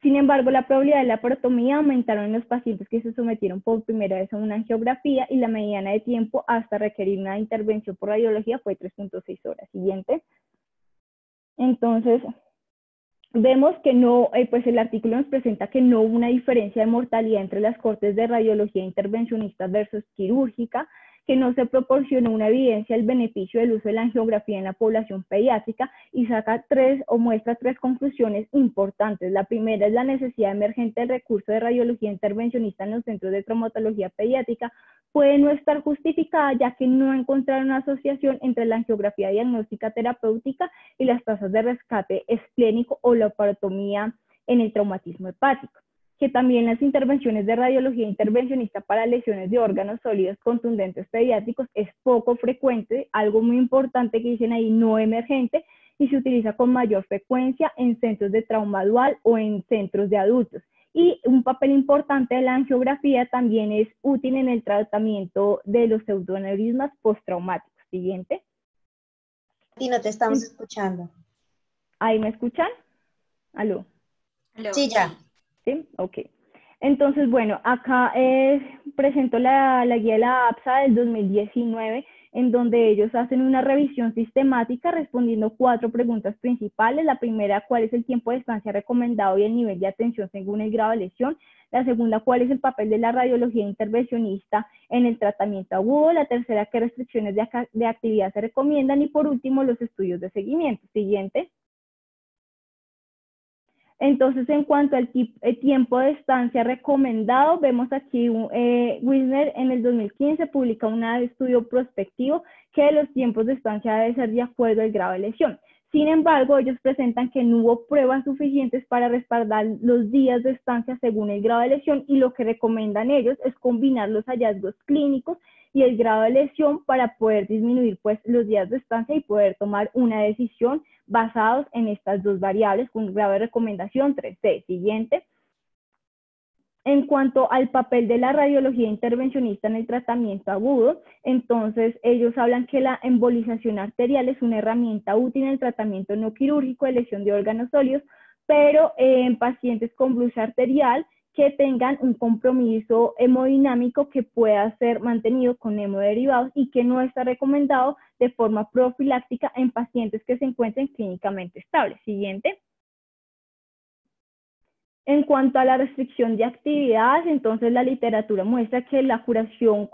Sin embargo, la probabilidad de la parotomía aumentaron en los pacientes que se sometieron por primera vez a una angiografía, y la mediana de tiempo hasta requerir una intervención por radiología fue 3.6 horas. Siguiente. Entonces, vemos que no, pues el artículo nos presenta que no hubo una diferencia de mortalidad entre las cortes de radiología intervencionista versus quirúrgica, que no se proporcionó una evidencia del beneficio del uso de la angiografía en la población pediátrica, y muestra tres conclusiones importantes. La primera es la necesidad emergente del recurso de radiología intervencionista en los centros de traumatología pediátrica puede no estar justificada, ya que no encontraron una asociación entre la angiografía diagnóstica terapéutica y las tasas de rescate esplénico o la parotomía en el traumatismo hepático. Que también las intervenciones de radiología intervencionista para lesiones de órganos sólidos contundentes pediátricos es poco frecuente, algo muy importante que dicen ahí, no emergente, y se utiliza con mayor frecuencia en centros de trauma dual o en centros de adultos. Y un papel importante de la angiografía también es útil en el tratamiento de los pseudoneurismas postraumáticos. Siguiente. Y no te estamos escuchando. ¿Ahí me escuchan? ¿Aló? Sí, ya. ¿Sí? Ok. Entonces, bueno, acá presento la guía de la APSA del 2019, en donde ellos hacen una revisión sistemática respondiendo 4 preguntas principales. La primera, ¿cuál es el tiempo de estancia recomendado y el nivel de atención según el grado de lesión? La segunda, ¿cuál es el papel de la radiología intervencionista en el tratamiento agudo? La tercera, ¿qué restricciones de actividad se recomiendan? Y por último, los estudios de seguimiento. Siguiente. Entonces, en cuanto al tiempo de estancia recomendado, vemos aquí Wisner en el 2015 publica un estudio prospectivo que los tiempos de estancia deben ser de acuerdo al grado de lesión. Sin embargo, ellos presentan que no hubo pruebas suficientes para respaldar los días de estancia según el grado de lesión, y lo que recomiendan ellos es combinar los hallazgos clínicos y el grado de lesión para poder disminuir pues los días de estancia y poder tomar una decisión basados en estas dos variables con grado de recomendación 3C. Siguiente. En cuanto al papel de la radiología intervencionista en el tratamiento agudo, entonces ellos hablan que la embolización arterial es una herramienta útil en el tratamiento no quirúrgico de lesión de órganos sólidos, pero en pacientes con blusa arterial que tengan un compromiso hemodinámico que pueda ser mantenido con hemoderivados y que no está recomendado de forma profiláctica en pacientes que se encuentren clínicamente estables. Siguiente. En cuanto a la restricción de actividades, entonces la literatura muestra que la curación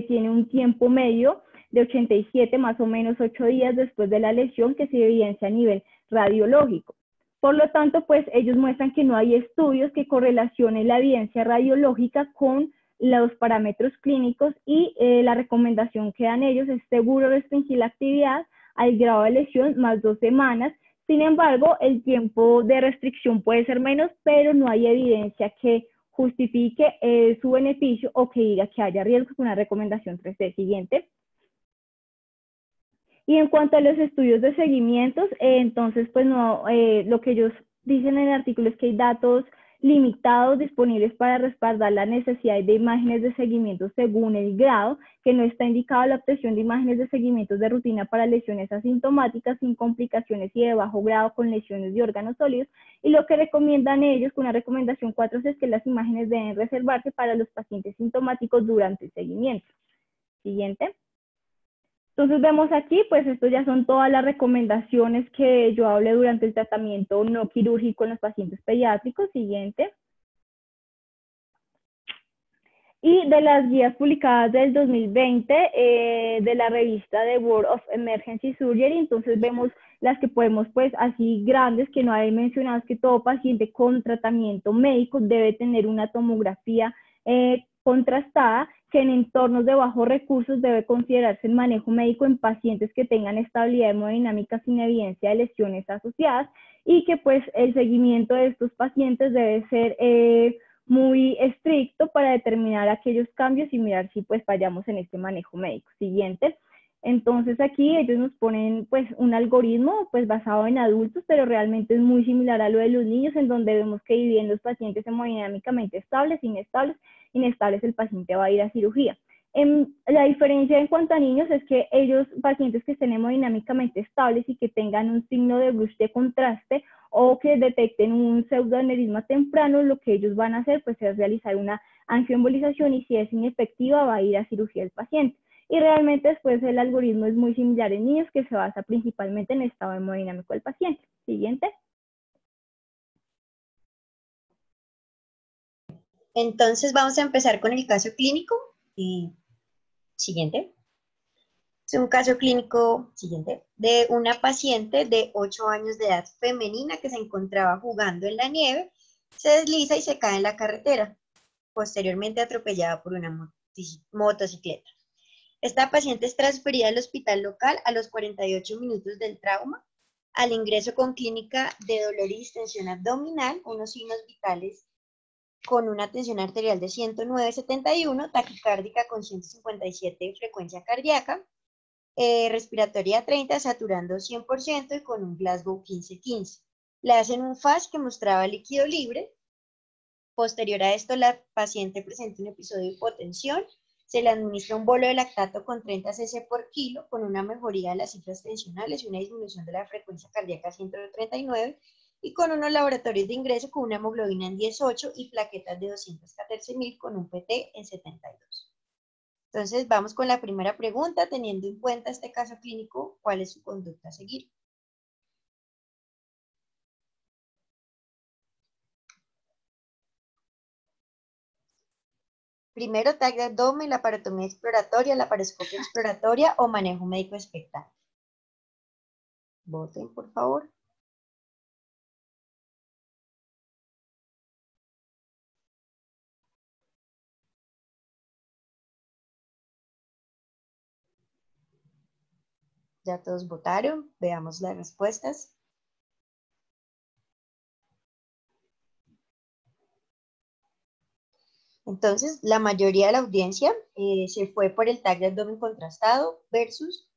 tiene un tiempo medio de 87, más o menos 8 días después de la lesión, que se evidencia a nivel radiológico. Por lo tanto, pues ellos muestran que no hay estudios que correlacionen la evidencia radiológica con los parámetros clínicos, y la recomendación que dan ellos es seguro restringir la actividad al grado de lesión más 2 semanas. Sin embargo, el tiempo de restricción puede ser menos, pero no hay evidencia que justifique su beneficio o que diga que haya riesgos con una recomendación 3D. Siguiente. Y en cuanto a los estudios de seguimientos, entonces, pues no, lo que ellos dicen en el artículo es que hay datos limitados disponibles para respaldar la necesidad de imágenes de seguimiento según el grado, que no está indicada la obtención de imágenes de seguimientos de rutina para lesiones asintomáticas sin complicaciones y de bajo grado con lesiones de órganos sólidos, y lo que recomiendan ellos con una recomendación 4 es que las imágenes deben reservarse para los pacientes sintomáticos durante el seguimiento. Siguiente. Entonces vemos aquí, pues esto ya son todas las recomendaciones que yo hablé durante el tratamiento no quirúrgico en los pacientes pediátricos. Siguiente. Y de las guías publicadas del 2020 de la revista The World of Emergency Surgery, entonces vemos las que podemos, pues así grandes, que no hay mencionados, que todo paciente con tratamiento médico debe tener una tomografía contrastada, que en entornos de bajos recursos debe considerarse el manejo médico en pacientes que tengan estabilidad hemodinámica sin evidencia de lesiones asociadas, y que pues el seguimiento de estos pacientes debe ser muy estricto para determinar aquellos cambios y mirar si pues fallamos en este manejo médico. Siguiente. Entonces aquí ellos nos ponen pues un algoritmo pues basado en adultos, pero realmente es muy similar a lo de los niños, en donde vemos que dividen los pacientes hemodinámicamente estables, inestables el paciente va a ir a cirugía. La diferencia en cuanto a niños es que ellos, pacientes que estén hemodinámicamente estables y que tengan un signo de Bruch de contraste o que detecten un pseudoaneurisma temprano, lo que ellos van a hacer pues es realizar una angioembolización, y si es inefectiva va a ir a cirugía el paciente. Y realmente después el algoritmo es muy similar en niños, que se basa principalmente en el estado hemodinámico del paciente. Siguiente. Entonces vamos a empezar con el caso clínico. Siguiente. Es un caso clínico, siguiente, de una paciente de 8 años de edad femenina que se encontraba jugando en la nieve, se desliza y se cae en la carretera, posteriormente atropellada por una motocicleta. Esta paciente es transferida al hospital local a los 48 minutos del trauma. Al ingreso con clínica de dolor y distensión abdominal, unos signos vitales con una tensión arterial de 109/71, taquicárdica con 157 de frecuencia cardíaca, respiratoria 30, saturando 100% y con un Glasgow 15-15. Le hacen un FAST que mostraba líquido libre. Posterior a esto, la paciente presenta un episodio de hipotensión. Se le administra un bolo de lactato con 30 cc por kilo, con una mejoría de las cifras tensionales y una disminución de la frecuencia cardíaca a 139, y con unos laboratorios de ingreso con una hemoglobina en 18 y plaquetas de 214.000 con un PT en 72. Entonces, vamos con la primera pregunta, teniendo en cuenta este caso clínico, ¿cuál es su conducta a seguir? Primero, TAC de abdomen, laparotomía exploratoria, laparoscopia exploratoria o manejo médico expectante. Voten, por favor. Ya todos votaron, veamos las respuestas. Entonces, la mayoría de la audiencia se fue por el tag de abdomen contrastado versus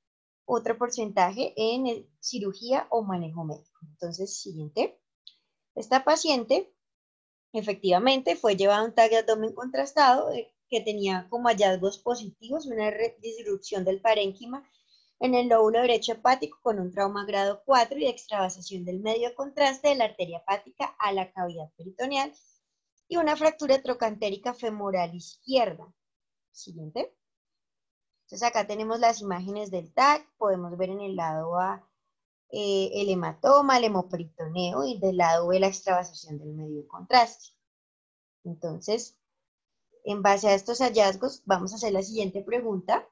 otro porcentaje en cirugía o manejo médico. Entonces, siguiente. Esta paciente efectivamente fue llevada a un tag de abdomen contrastado que tenía como hallazgos positivos una disrupción del parénquima en el lóbulo derecho hepático con un trauma grado 4 y extravasación del medio contraste de la arteria hepática a la cavidad peritoneal y una fractura trocantérica femoral izquierda. Siguiente. Entonces acá tenemos las imágenes del TAC, podemos ver en el lado A el hematoma, el hemoperitoneo y del lado B la extravasación del medio contraste. Entonces, en base a estos hallazgos, vamos a hacer la siguiente pregunta.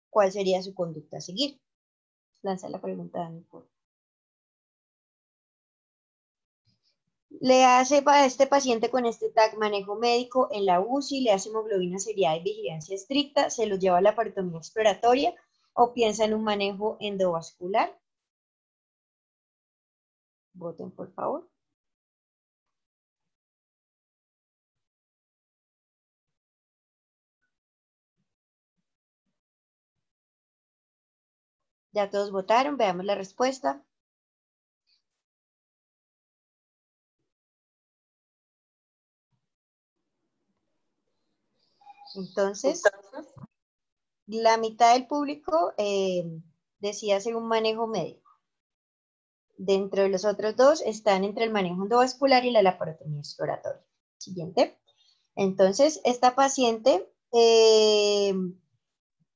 ¿Cuál sería su conducta a seguir? Lanza la pregunta, Dani, por favor. Le hace para este paciente con este TAC manejo médico en la UCI, le hace hemoglobina seriada y vigilancia estricta, se lo lleva a la parotomía exploratoria o piensa en un manejo endovascular. Voten, por favor. Ya todos votaron, veamos la respuesta. Entonces, la mitad del público decía hacer un manejo médico. Dentro de los otros dos están entre el manejo endovascular y la laparotomía exploratoria. Siguiente. Entonces, esta paciente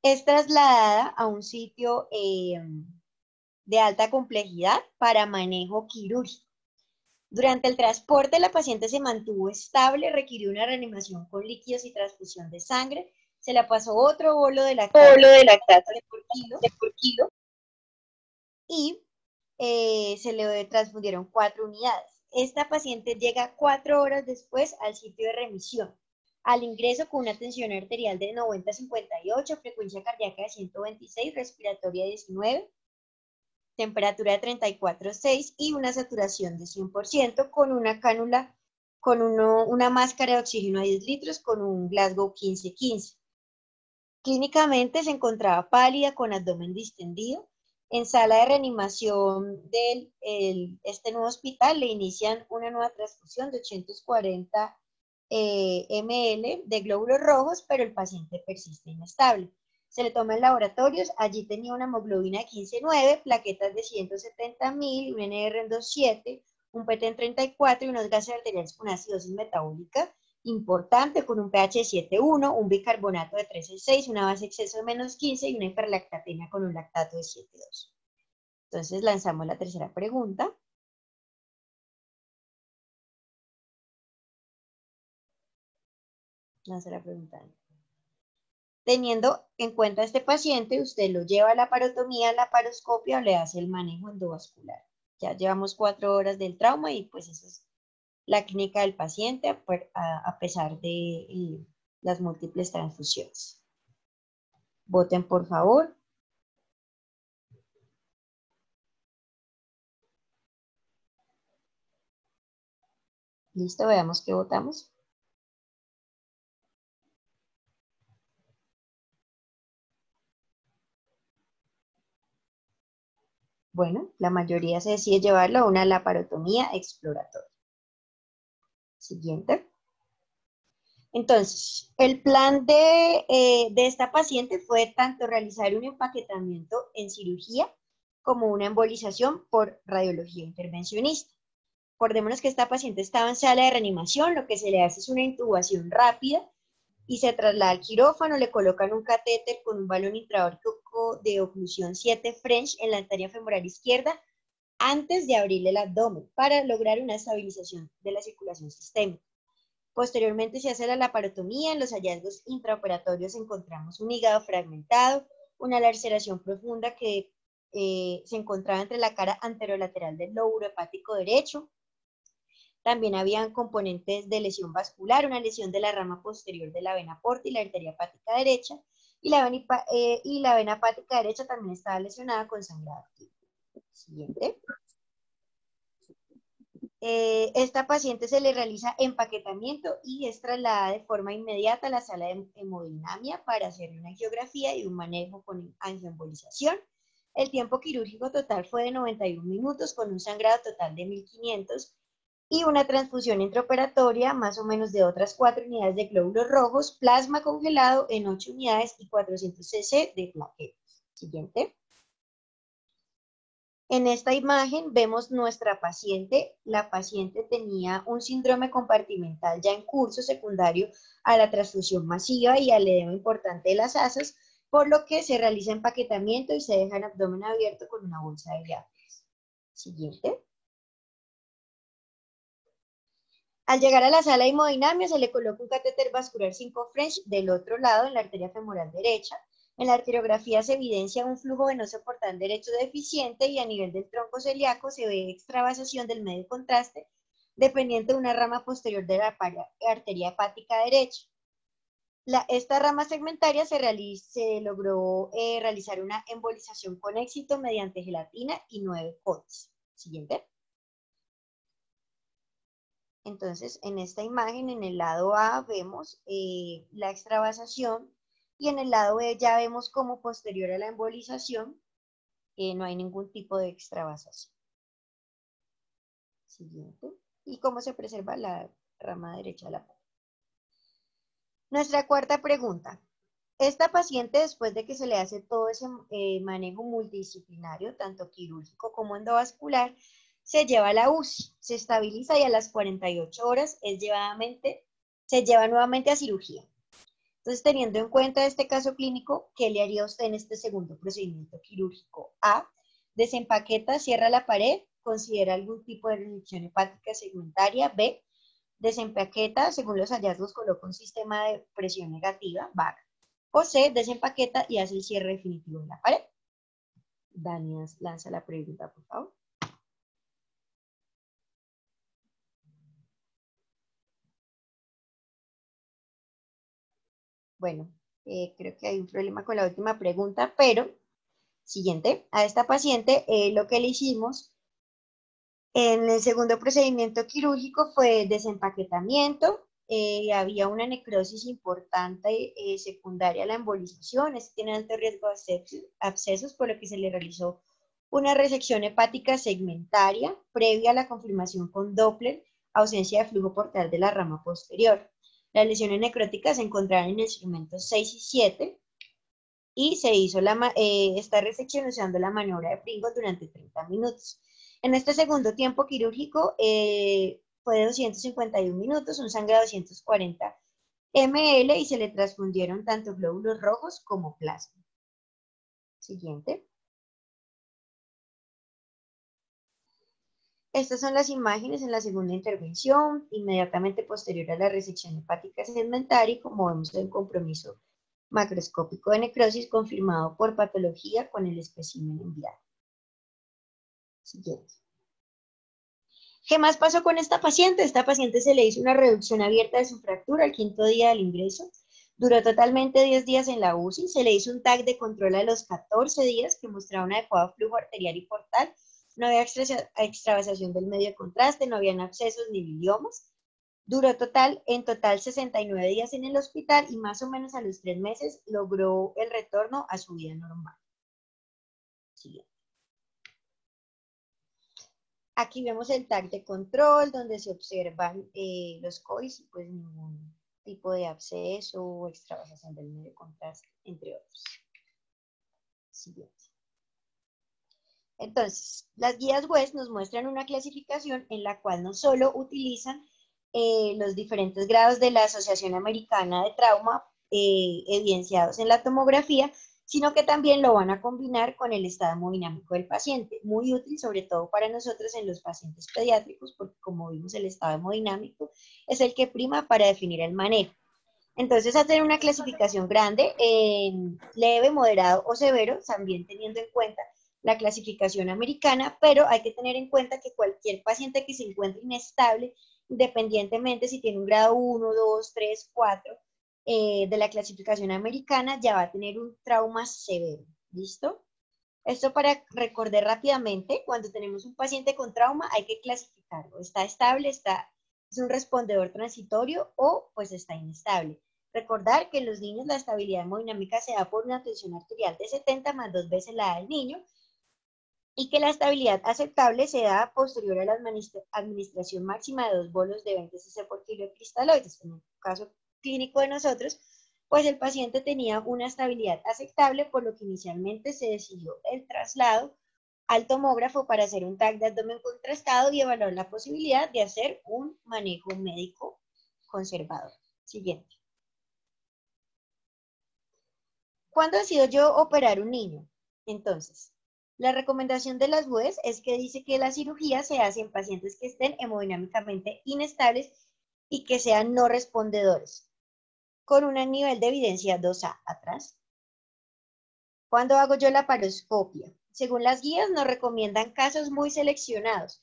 es trasladada a un sitio de alta complejidad para manejo quirúrgico. Durante el transporte, la paciente se mantuvo estable, requirió una reanimación con líquidos y transfusión de sangre. Se la pasó otro bolo de lactato por kilo y se le transfundieron 4 unidades. Esta paciente llega 4 horas después al sitio de remisión. Al ingreso con una tensión arterial de 90-58, frecuencia cardíaca de 126, respiratoria 19, temperatura de 34,6 y una saturación de 100% con una cánula, con una máscara de oxígeno a 10 litros con un Glasgow 15-15. Clínicamente se encontraba pálida con abdomen distendido. En sala de reanimación de este nuevo hospital le inician una nueva transfusión de 840 ml de glóbulos rojos, pero el paciente persiste inestable. Se le toma en laboratorios, allí tenía una hemoglobina de 15,9, plaquetas de 170.000, un NR en 2,7, un PT en 34 y unos gases arteriales con acidosis metabólica importante con un pH de 7,1, un bicarbonato de 13,6, una base exceso de -15 y una hiperlactatemia con un lactato de 7,2. Entonces lanzamos la tercera pregunta. Lanza la pregunta. Teniendo en cuenta a este paciente, usted lo lleva a la parotomía, a la laparoscopia o le hace el manejo endovascular. Ya llevamos 4 horas del trauma y pues esa es la clínica del paciente a pesar de las múltiples transfusiones. Voten, por favor. Listo, veamos qué votamos. Bueno, la mayoría se decide llevarlo a una laparotomía exploratoria. Siguiente. Entonces, el plan de esta paciente fue tanto realizar un empaquetamiento en cirugía como una embolización por radiología intervencionista. Acordémonos que esta paciente estaba en sala de reanimación, lo que se le hace es una intubación rápida y se traslada al quirófano, le colocan un catéter con un balón intraórtico de oclusión 7 French en la arteria femoral izquierda antes de abrirle el abdomen para lograr una estabilización de la circulación sistémica. Posteriormente se hace la laparotomía. En los hallazgos intraoperatorios encontramos un hígado fragmentado, una laceración profunda que se encontraba entre la cara anterolateral del lóbulo hepático derecho. También habían componentes de lesión vascular, una lesión de la rama posterior de la vena porta y la arteria hepática derecha, y la vena hepática derecha también estaba lesionada con sangrado activo. Siguiente. Esta paciente se le realiza empaquetamiento y es trasladada de forma inmediata a la sala de hemodinamia para hacer una angiografía y un manejo con angioembolización. El tiempo quirúrgico total fue de 91 minutos con un sangrado total de 1500 y una transfusión intraoperatoria más o menos de otras 4 unidades de glóbulos rojos, plasma congelado en 8 unidades y 400 cc de plaquetas. Siguiente. En esta imagen vemos nuestra paciente. La paciente tenía un síndrome compartimental ya en curso secundario a la transfusión masiva y al edema importante de las asas, por lo que se realiza empaquetamiento y se deja el abdomen abierto con una bolsa de llaves. Siguiente. Al llegar a la sala de hemodinamia se le coloca un catéter vascular 5 French del otro lado en la arteria femoral derecha. En la arteriografía se evidencia un flujo venoso portal derecho deficiente y a nivel del tronco celíaco se ve extravasación del medio contraste dependiente de una rama posterior de la arteria hepática derecha. Esta rama segmentaria se logró realizar una embolización con éxito mediante gelatina y 9 COTS. Siguiente. Entonces, en esta imagen, en el lado A vemos la extravasación y en el lado B ya vemos como posterior a la embolización no hay ningún tipo de extravasación. Siguiente. Y cómo se preserva la rama derecha de la pata. Nuestra cuarta pregunta. Esta paciente, después de que se le hace todo ese manejo multidisciplinario, tanto quirúrgico como endovascular, se lleva a la UCI, se estabiliza y a las 48 horas se lleva nuevamente a cirugía. Entonces, teniendo en cuenta este caso clínico, ¿qué le haría usted en este segundo procedimiento quirúrgico? A. Desempaqueta, cierra la pared, considera algún tipo de reducción hepática segmentaria. B. Desempaqueta, según los hallazgos, coloca un sistema de presión negativa, VAC. O C. Desempaqueta y hace el cierre definitivo de la pared. Daniel, lanza la pregunta, por favor. Bueno, creo que hay un problema con la última pregunta, pero siguiente, a esta paciente lo que le hicimos en el segundo procedimiento quirúrgico fue desempaquetamiento, había una necrosis importante secundaria a la embolización, tiene alto riesgo de abscesos, por lo que se le realizó una resección hepática segmentaria previa a la confirmación con Doppler, ausencia de flujo portal de la rama posterior. Las lesiones necróticas se encontraron en el segmento 6 y 7 y se hizo esta resección usando la maniobra de Pringles durante 30 minutos. En este segundo tiempo quirúrgico fue de 251 minutos, un sangrado de 240 ml y se le transfundieron tanto glóbulos rojos como plasma. Siguiente. Estas son las imágenes en la segunda intervención, inmediatamente posterior a la resección hepática segmentaria, y como vemos el compromiso macroscópico de necrosis confirmado por patología con el espécimen enviado. Siguiente. ¿Qué más pasó con esta paciente? Esta paciente se le hizo una reducción abierta de su fractura al 5º día del ingreso. Duró totalmente 10 días en la UCI. Se le hizo un TAC de control a los 14 días que mostraba un adecuado flujo arterial y portal. No había extravasación del medio de contraste, no habían abscesos ni biliomas. Duró en total 69 días en el hospital y más o menos a los 3 meses logró el retorno a su vida normal. Siguiente. Aquí vemos el TAC de control donde se observan los COIs y pues ningún tipo de absceso o extravasación del medio de contraste, entre otros. Siguiente. Entonces, las guías West nos muestran una clasificación en la cual no solo utilizan los diferentes grados de la Asociación Americana de Trauma evidenciados en la tomografía, sino que también lo van a combinar con el estado hemodinámico del paciente. Muy útil, sobre todo para nosotros en los pacientes pediátricos, porque como vimos el estado hemodinámico es el que prima para definir el manejo. Entonces, hacer una clasificación grande en leve, moderado o severo, también teniendo en cuenta la clasificación americana, pero hay que tener en cuenta que cualquier paciente que se encuentre inestable, independientemente si tiene un grado 1, 2, 3, 4, de la clasificación americana ya va a tener un trauma severo. ¿Listo? Esto para recordar rápidamente, cuando tenemos un paciente con trauma hay que clasificarlo. ¿Está estable? ¿Es un respondedor transitorio o pues está inestable? Recordar que en los niños la estabilidad hemodinámica se da por una tensión arterial de 70 más 2 veces la edad del niño y que la estabilidad aceptable se da posterior a la administración máxima de 2 bolos de 20 cc por kilo de cristaloides. En el caso clínico de nosotros, pues el paciente tenía una estabilidad aceptable, por lo que inicialmente se decidió el traslado al tomógrafo para hacer un TAC de abdomen contrastado y evaluar la posibilidad de hacer un manejo médico conservador. Siguiente. ¿Cuándo decido yo operar un niño? Entonces, la recomendación de las UES es que dice que la cirugía se hace en pacientes que estén hemodinámicamente inestables y que sean no respondedores, con un nivel de evidencia 2A atrás. ¿Cuándo hago yo la laparoscopia? Según las guías nos recomiendan casos muy seleccionados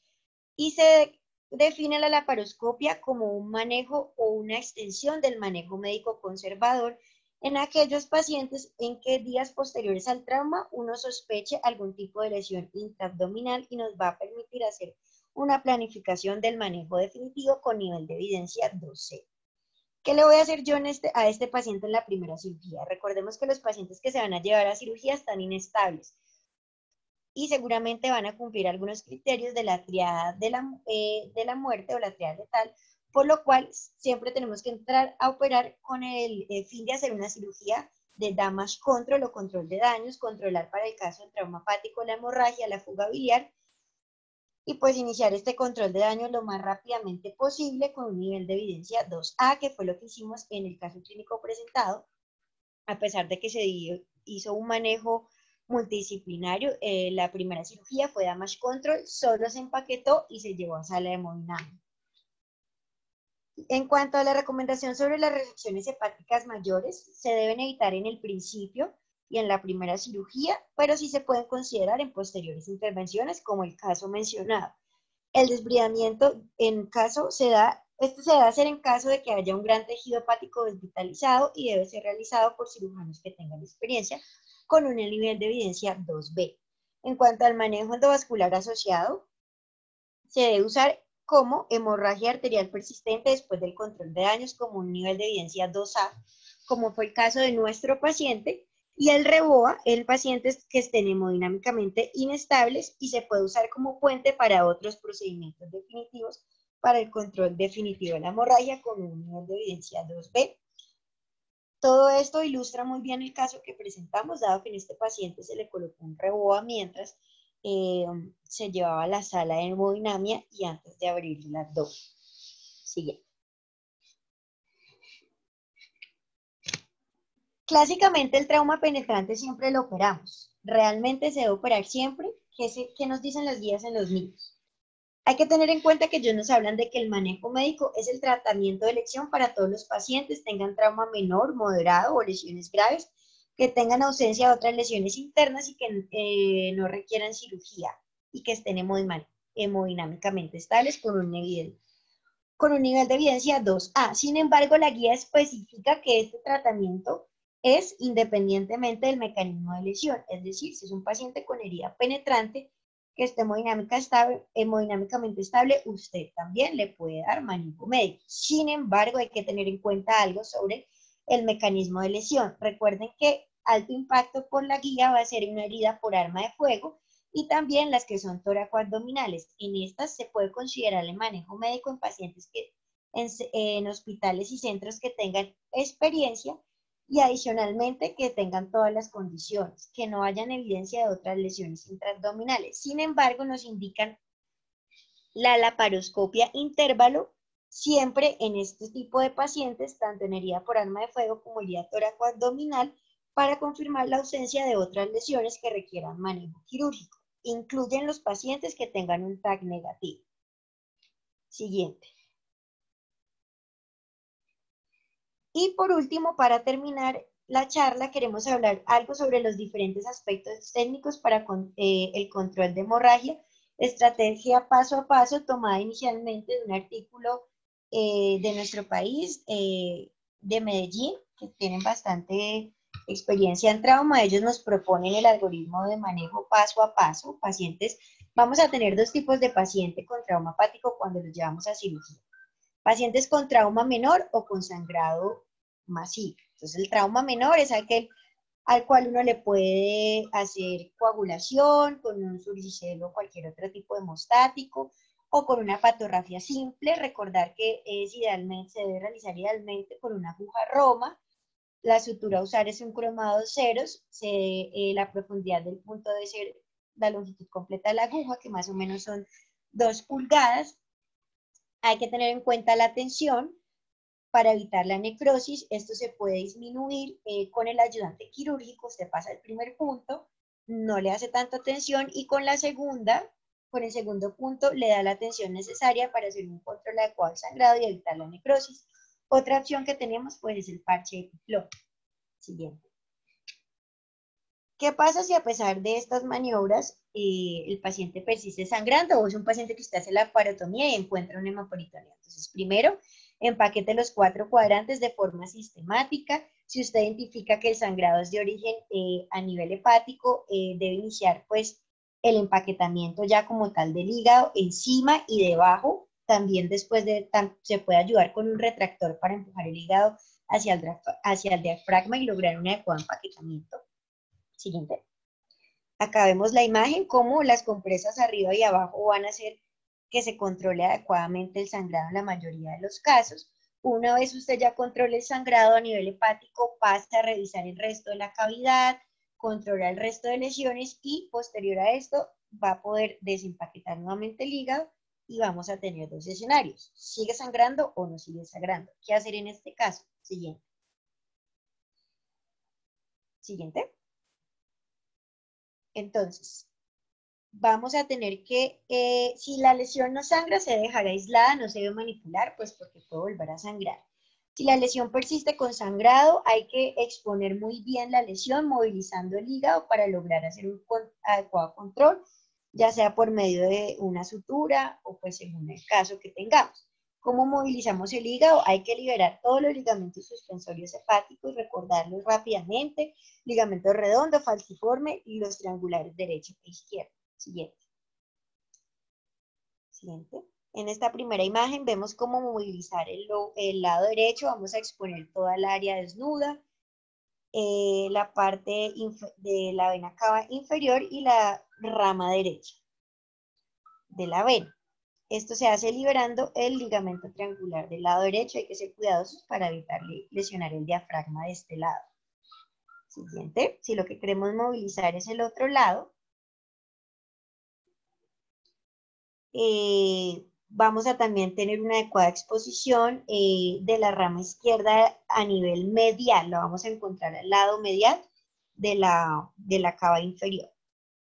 y se define la laparoscopia como un manejo o una extensión del manejo médico conservador en aquellos pacientes en que días posteriores al trauma uno sospeche algún tipo de lesión intraabdominal y nos va a permitir hacer una planificación del manejo definitivo con nivel de evidencia 2C. ¿Qué le voy a hacer yo a este paciente en la primera cirugía? Recordemos que los pacientes que se van a llevar a cirugía están inestables y seguramente van a cumplir algunos criterios de la triada de la muerte o la triada letal, por lo cual siempre tenemos que entrar a operar con el fin de hacer una cirugía de damage control o control de daños, controlar para el caso del trauma hepático, la hemorragia, la fuga biliar, y pues iniciar este control de daño lo más rápidamente posible con un nivel de evidencia 2A, que fue lo que hicimos en el caso clínico presentado, a pesar de que se hizo un manejo multidisciplinario. La primera cirugía fue damage control, solo se empaquetó y se llevó a sala de hemodinamia. En cuanto a la recomendación sobre las resecciones hepáticas mayores, se deben evitar en el principio y en la primera cirugía, pero sí se pueden considerar en posteriores intervenciones, como el caso mencionado. El desbridamiento se debe hacer en caso de que haya un gran tejido hepático desvitalizado y debe ser realizado por cirujanos que tengan experiencia con un nivel de evidencia 2B. En cuanto al manejo endovascular asociado, se debe usar como hemorragia arterial persistente después del control de daños como un nivel de evidencia 2A, como fue el caso de nuestro paciente, y el REBOA en pacientes que estén hemodinámicamente inestables y se puede usar como puente para otros procedimientos definitivos para el control definitivo de la hemorragia con un nivel de evidencia 2B. Todo esto ilustra muy bien el caso que presentamos, dado que en este paciente se le colocó un REBOA mientras se llevaba a la sala de hemodinamia y antes de abrirle el abdomen. Siguiente. Clásicamente el trauma penetrante siempre lo operamos. ¿Realmente se debe operar siempre? ¿Qué nos dicen las guías en los niños? Hay que tener en cuenta que ellos nos hablan de que el manejo médico es el tratamiento de elección para todos los pacientes, tengan trauma menor, moderado o lesiones graves, que tengan ausencia de otras lesiones internas y que no requieran cirugía y que estén hemodinámicamente estables con un nivel de evidencia 2A. Sin embargo, la guía especifica que este tratamiento es independientemente del mecanismo de lesión, es decir, si es un paciente con herida penetrante que esté hemodinámicamente estable, usted también le puede dar manejo médico. Sin embargo, hay que tener en cuenta algo sobre el mecanismo de lesión. Recuerden que alto impacto por la guía va a ser una herida por arma de fuego y también las que son toracoabdominales. En estas se puede considerar el manejo médico en pacientes que en hospitales y centros que tengan experiencia y adicionalmente que tengan todas las condiciones, que no hayan evidencia de otras lesiones intraabdominales. Sin embargo, nos indican la laparoscopia intervalo siempre en este tipo de pacientes, tanto en herida por arma de fuego como herida toracoabdominal, para confirmar la ausencia de otras lesiones que requieran manejo quirúrgico. Incluyen los pacientes que tengan un TAC negativo. Siguiente. Y por último, para terminar la charla, queremos hablar algo sobre los diferentes aspectos técnicos para el control de hemorragia, estrategia paso a paso tomada inicialmente de un artículo de nuestro país, de Medellín, que tienen bastante experiencia en trauma. Ellos nos proponen el algoritmo de manejo paso a paso. Pacientes, vamos a tener dos tipos de paciente con trauma hepático cuando los llevamos a cirugía. Pacientes con trauma menor o con sangrado masivo. Entonces, el trauma menor es aquel al cual uno le puede hacer coagulación con un surgicel o cualquier otro tipo de hemostático, o con una patografía simple. Recordar que se debe realizar idealmente con una aguja Roma. La sutura a usar es un cromado ceros. La profundidad del punto debe ser la longitud completa de la aguja, que más o menos son 2 pulgadas. Hay que tener en cuenta la tensión para evitar la necrosis. Esto se puede disminuir con el ayudante quirúrgico. Usted pasa el primer punto, no le hace tanta tensión, y con el segundo punto le da la tensión necesaria para hacer un control adecuado del sangrado y evitar la necrosis. Otra opción que tenemos pues es el parche de Piflón. Siguiente. ¿Qué pasa si a pesar de estas maniobras el paciente persiste sangrando, o es un paciente que usted hace la parotomía y encuentra una hemoperitonía? Entonces, primero, empaquete los 4 cuadrantes de forma sistemática. Si usted identifica que el sangrado es de origen a nivel hepático, debe iniciar pues el empaquetamiento ya como tal del hígado, encima y debajo. También se puede ayudar con un retractor para empujar el hígado hacia el diafragma y lograr un adecuado empaquetamiento. Siguiente. Acá vemos la imagen, cómo las compresas arriba y abajo van a hacer que se controle adecuadamente el sangrado en la mayoría de los casos. Una vez usted ya controle el sangrado a nivel hepático, pasa a revisar el resto de la cavidad, controla el resto de lesiones, y posterior a esto va a poder desempaquetar nuevamente el hígado y vamos a tener 2 escenarios. ¿Sigue sangrando o no sigue sangrando? ¿Qué hacer en este caso? Siguiente. Siguiente. Entonces, vamos a tener que, si la lesión no sangra, se debe dejar aislada, no se debe manipular, pues porque puede volver a sangrar. Si la lesión persiste con sangrado, hay que exponer muy bien la lesión, movilizando el hígado para lograr hacer un adecuado control, ya sea por medio de una sutura o pues según el caso que tengamos. ¿Cómo movilizamos el hígado? Hay que liberar todos los ligamentos suspensorios hepáticos, recordarlos rápidamente: ligamento redondo, falciforme y los triangulares derecho e izquierdo. Siguiente. Siguiente. En esta primera imagen vemos cómo movilizar el lado derecho. Vamos a exponer toda el área desnuda, la parte de la vena cava inferior y la rama derecha de la vena. Esto se hace liberando el ligamento triangular del lado derecho. Hay que ser cuidadosos para evitar lesionar el diafragma de este lado. Siguiente. Si lo que queremos movilizar es el otro lado, vamos a también tener una adecuada exposición de la rama izquierda a nivel medial. Lo vamos a encontrar al lado medial de la cava inferior.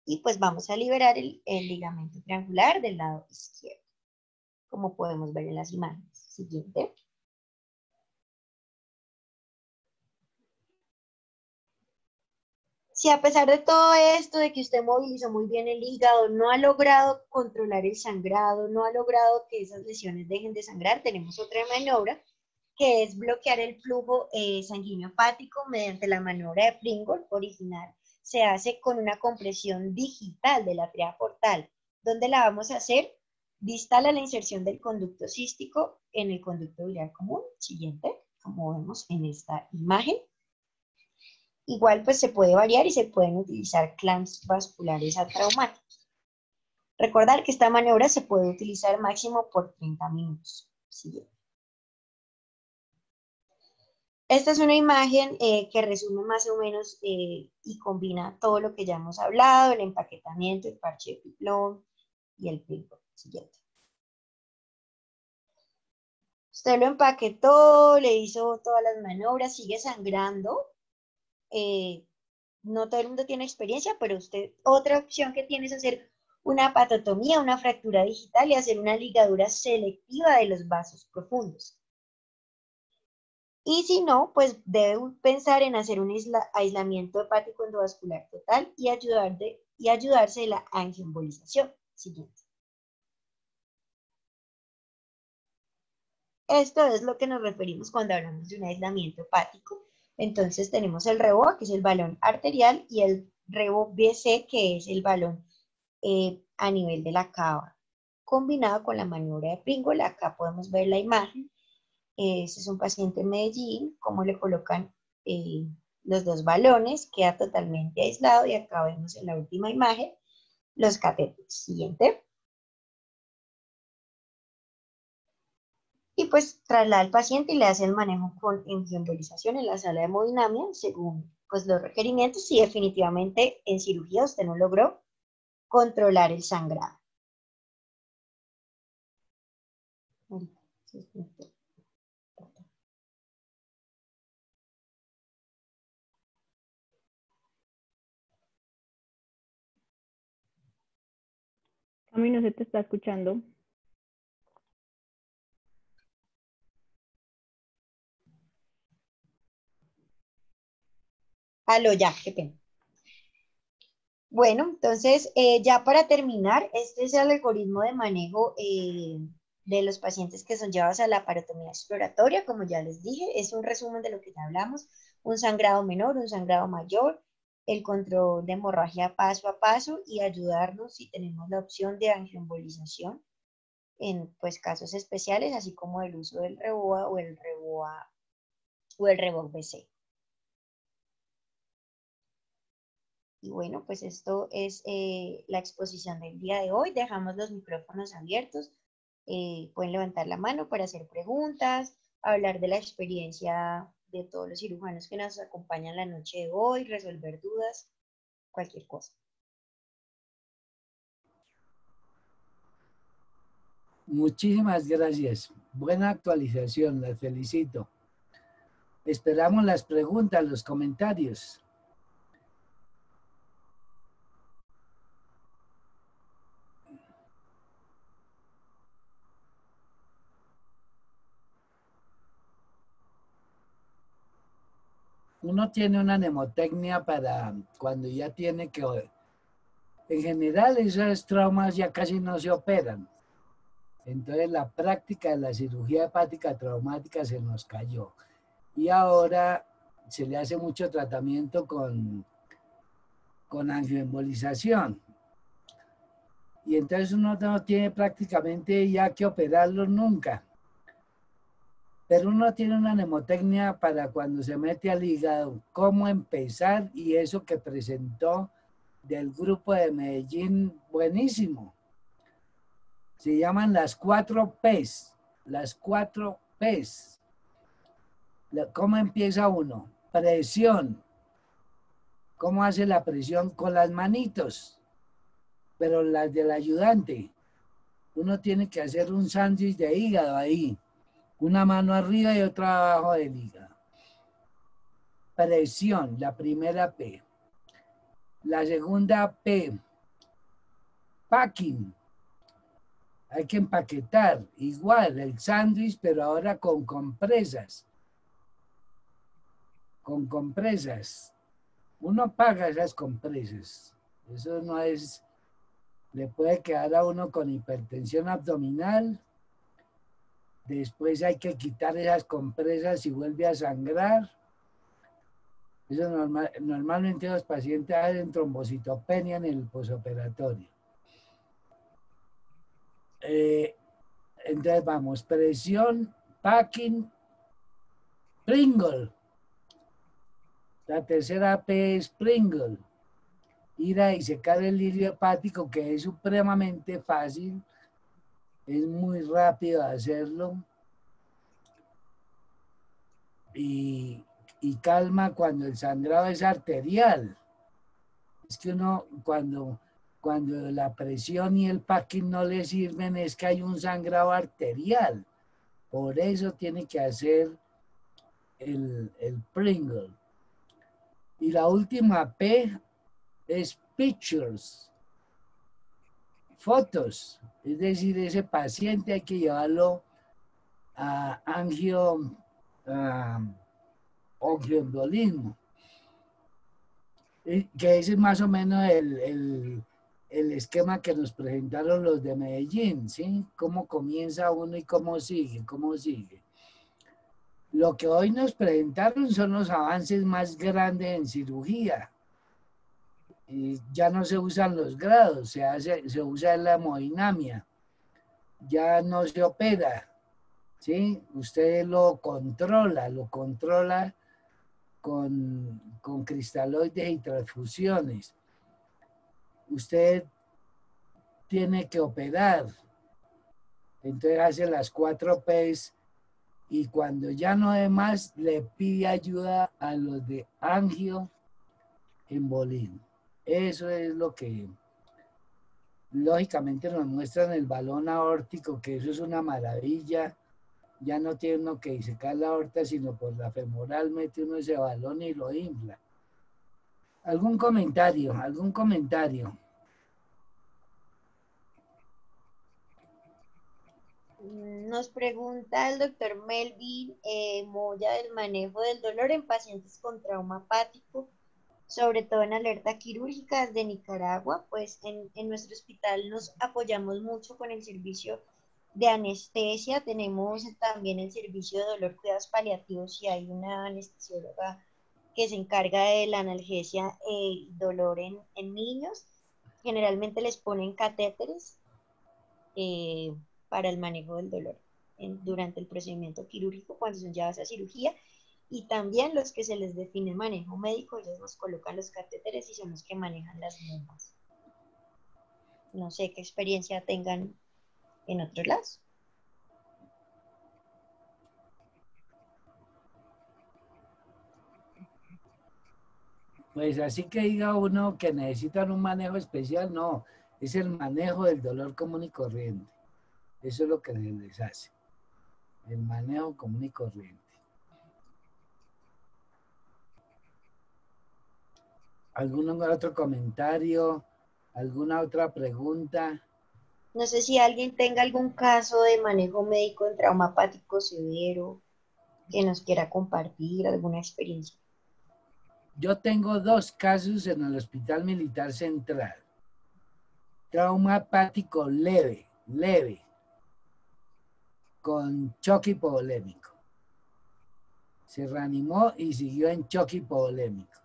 Y pues vamos a liberar el ligamento triangular del lado izquierdo, como podemos ver en las imágenes. Siguiente. Si a pesar de todo esto, de que usted movilizó muy bien el hígado, no ha logrado controlar el sangrado, no ha logrado que esas lesiones dejen de sangrar, tenemos otra maniobra, que es bloquear el flujo sanguíneo hepático mediante la maniobra de Pringle original. Se hace con una compresión digital de la tríada portal. ¿Dónde la vamos a hacer? Distal a la inserción del conducto cístico en el conducto biliar común. Siguiente, como vemos en esta imagen. Igual pues se puede variar y se pueden utilizar clamps vasculares atraumáticos. Recordar que esta maniobra se puede utilizar máximo por 30 minutos. Siguiente. Esta es una imagen que resume más o menos y combina todo lo que ya hemos hablado: el empaquetamiento, el parche de Piflón y el Pringle. Siguiente. Usted lo empaquetó, le hizo todas las maniobras, sigue sangrando. No todo el mundo tiene experiencia, pero usted, otra opción que tiene es hacer una patotomía, una fractura digital, y hacer una ligadura selectiva de los vasos profundos. Y si no, pues debe pensar en hacer un aislamiento hepático endovascular total y ayudarse de la angioembolización. Siguiente. Esto es lo que nos referimos cuando hablamos de un aislamiento hepático. Entonces tenemos el REBOA, que es el balón arterial, y el REBO BC, que es el balón a nivel de la cava, combinado con la maniobra de Pringle. Acá podemos ver la imagen. Este es un paciente en Medellín, cómo le colocan los dos balones, queda totalmente aislado, y acá vemos en la última imagen los catéteres. Siguiente. Y pues traslada al paciente y le hace el manejo con angioembolización en la sala de hemodinamia, según pues, los requerimientos, y definitivamente en cirugía usted no logró controlar el sangrado. Cami, no se te está escuchando. Aló, ya, qué pena. Bueno, entonces, ya para terminar, este es el algoritmo de manejo de los pacientes que son llevados a la parotomía exploratoria. Como ya les dije, es un resumen de lo que ya hablamos: un sangrado menor, un sangrado mayor, el control de hemorragia paso a paso, y ayudarnos si tenemos la opción de angioembolización en pues, casos especiales, así como el uso del REBOA o el REBOC BC. Y bueno, pues esto es la exposición del día de hoy. Dejamos los micrófonos abiertos. Pueden levantar la mano para hacer preguntas, hablar de la experiencia de todos los cirujanos que nos acompañan la noche de hoy, resolver dudas, cualquier cosa. Muchísimas gracias. Buena actualización, las felicito. Esperamos las preguntas, los comentarios. Uno tiene una mnemotecnia para cuando ya tiene que... En general, esos traumas ya casi no se operan. Entonces, la práctica de la cirugía hepática traumática se nos cayó. Y ahora se le hace mucho tratamiento con angioembolización. Y entonces uno no tiene prácticamente ya que operarlo nunca. Pero uno tiene una mnemotecnia para cuando se mete al hígado, cómo empezar, y eso que presentó del grupo de Medellín, buenísimo. Se llaman las 4 P's, las 4 P's. ¿Cómo empieza uno? Presión. ¿Cómo hace la presión? Con las manitos, pero las del ayudante. Uno tiene que hacer un sándwich de hígado ahí. Una mano arriba y otra abajo del hígado. Presión, la primera P. La segunda P, packing. Hay que empaquetar, igual, el sándwich, pero ahora con compresas. Con compresas. Uno paga esas compresas. Eso no es... Le puede quedar a uno con hipertensión abdominal. Después hay que quitar esas compresas y vuelve a sangrar. Eso normalmente los pacientes hacen trombocitopenia en el posoperatorio. Entonces vamos, presión, packing, Pringle. La tercera P es Pringle. Ir a disecar el hilio hepático, que es supremamente fácil. Es muy rápido hacerlo. Y calma cuando el sangrado es arterial. Es que uno, cuando la presión y el packing no le sirven, es que hay un sangrado arterial. Por eso tiene que hacer el Pringle. Y la última P es Pictures. Fotos. Es decir, ese paciente hay que llevarlo a angioembolismo. Que ese es más o menos el esquema que nos presentaron los de Medellín, ¿sí? Cómo comienza uno y cómo sigue. Lo que hoy nos presentaron son los avances más grandes en cirugía. Y ya no se usan los grados, se usa la hemodinamia. Ya no se opera, ¿sí? Usted lo controla con cristaloides y transfusiones. Usted tiene que operar, entonces hace las 4 P's y cuando ya no hay más, le pide ayuda a los de angioembolismo. Eso es lo que lógicamente nos muestran el balón aórtico, que eso es una maravilla. Ya no tiene uno que disecar la aorta, sino por la femoral mete uno ese balón y lo infla. ¿Algún comentario? ¿Algún comentario? Nos pregunta el doctor Melvin Moya del manejo del dolor en pacientes con trauma hepático, sobre todo en alerta quirúrgica desde Nicaragua. Pues en nuestro hospital nos apoyamos mucho con el servicio de anestesia. Tenemos también el servicio de dolor cuidados paliativos y hay una anestesióloga que se encarga de la analgesia y dolor en niños. Generalmente les ponen catéteres eh, para el manejo del dolor durante el procedimiento quirúrgico cuando son llevados a cirugía, y también los que se les define manejo médico, ellos nos colocan los catéteres y son los que manejan las bombas. No sé qué experiencia tengan en otros lados. Pues así que diga uno que necesitan un manejo especial, no, es el manejo del dolor común y corriente. Eso es lo que les hace, el manejo común y corriente. ¿Algún otro comentario? ¿Alguna otra pregunta? No sé si alguien tenga algún caso de manejo médico en trauma hepático severo que nos quiera compartir, alguna experiencia. Yo tengo 2 casos en el Hospital Militar Central. Trauma hepático leve, con choque hipovolémico. Se reanimó y siguió en choque hipovolémico.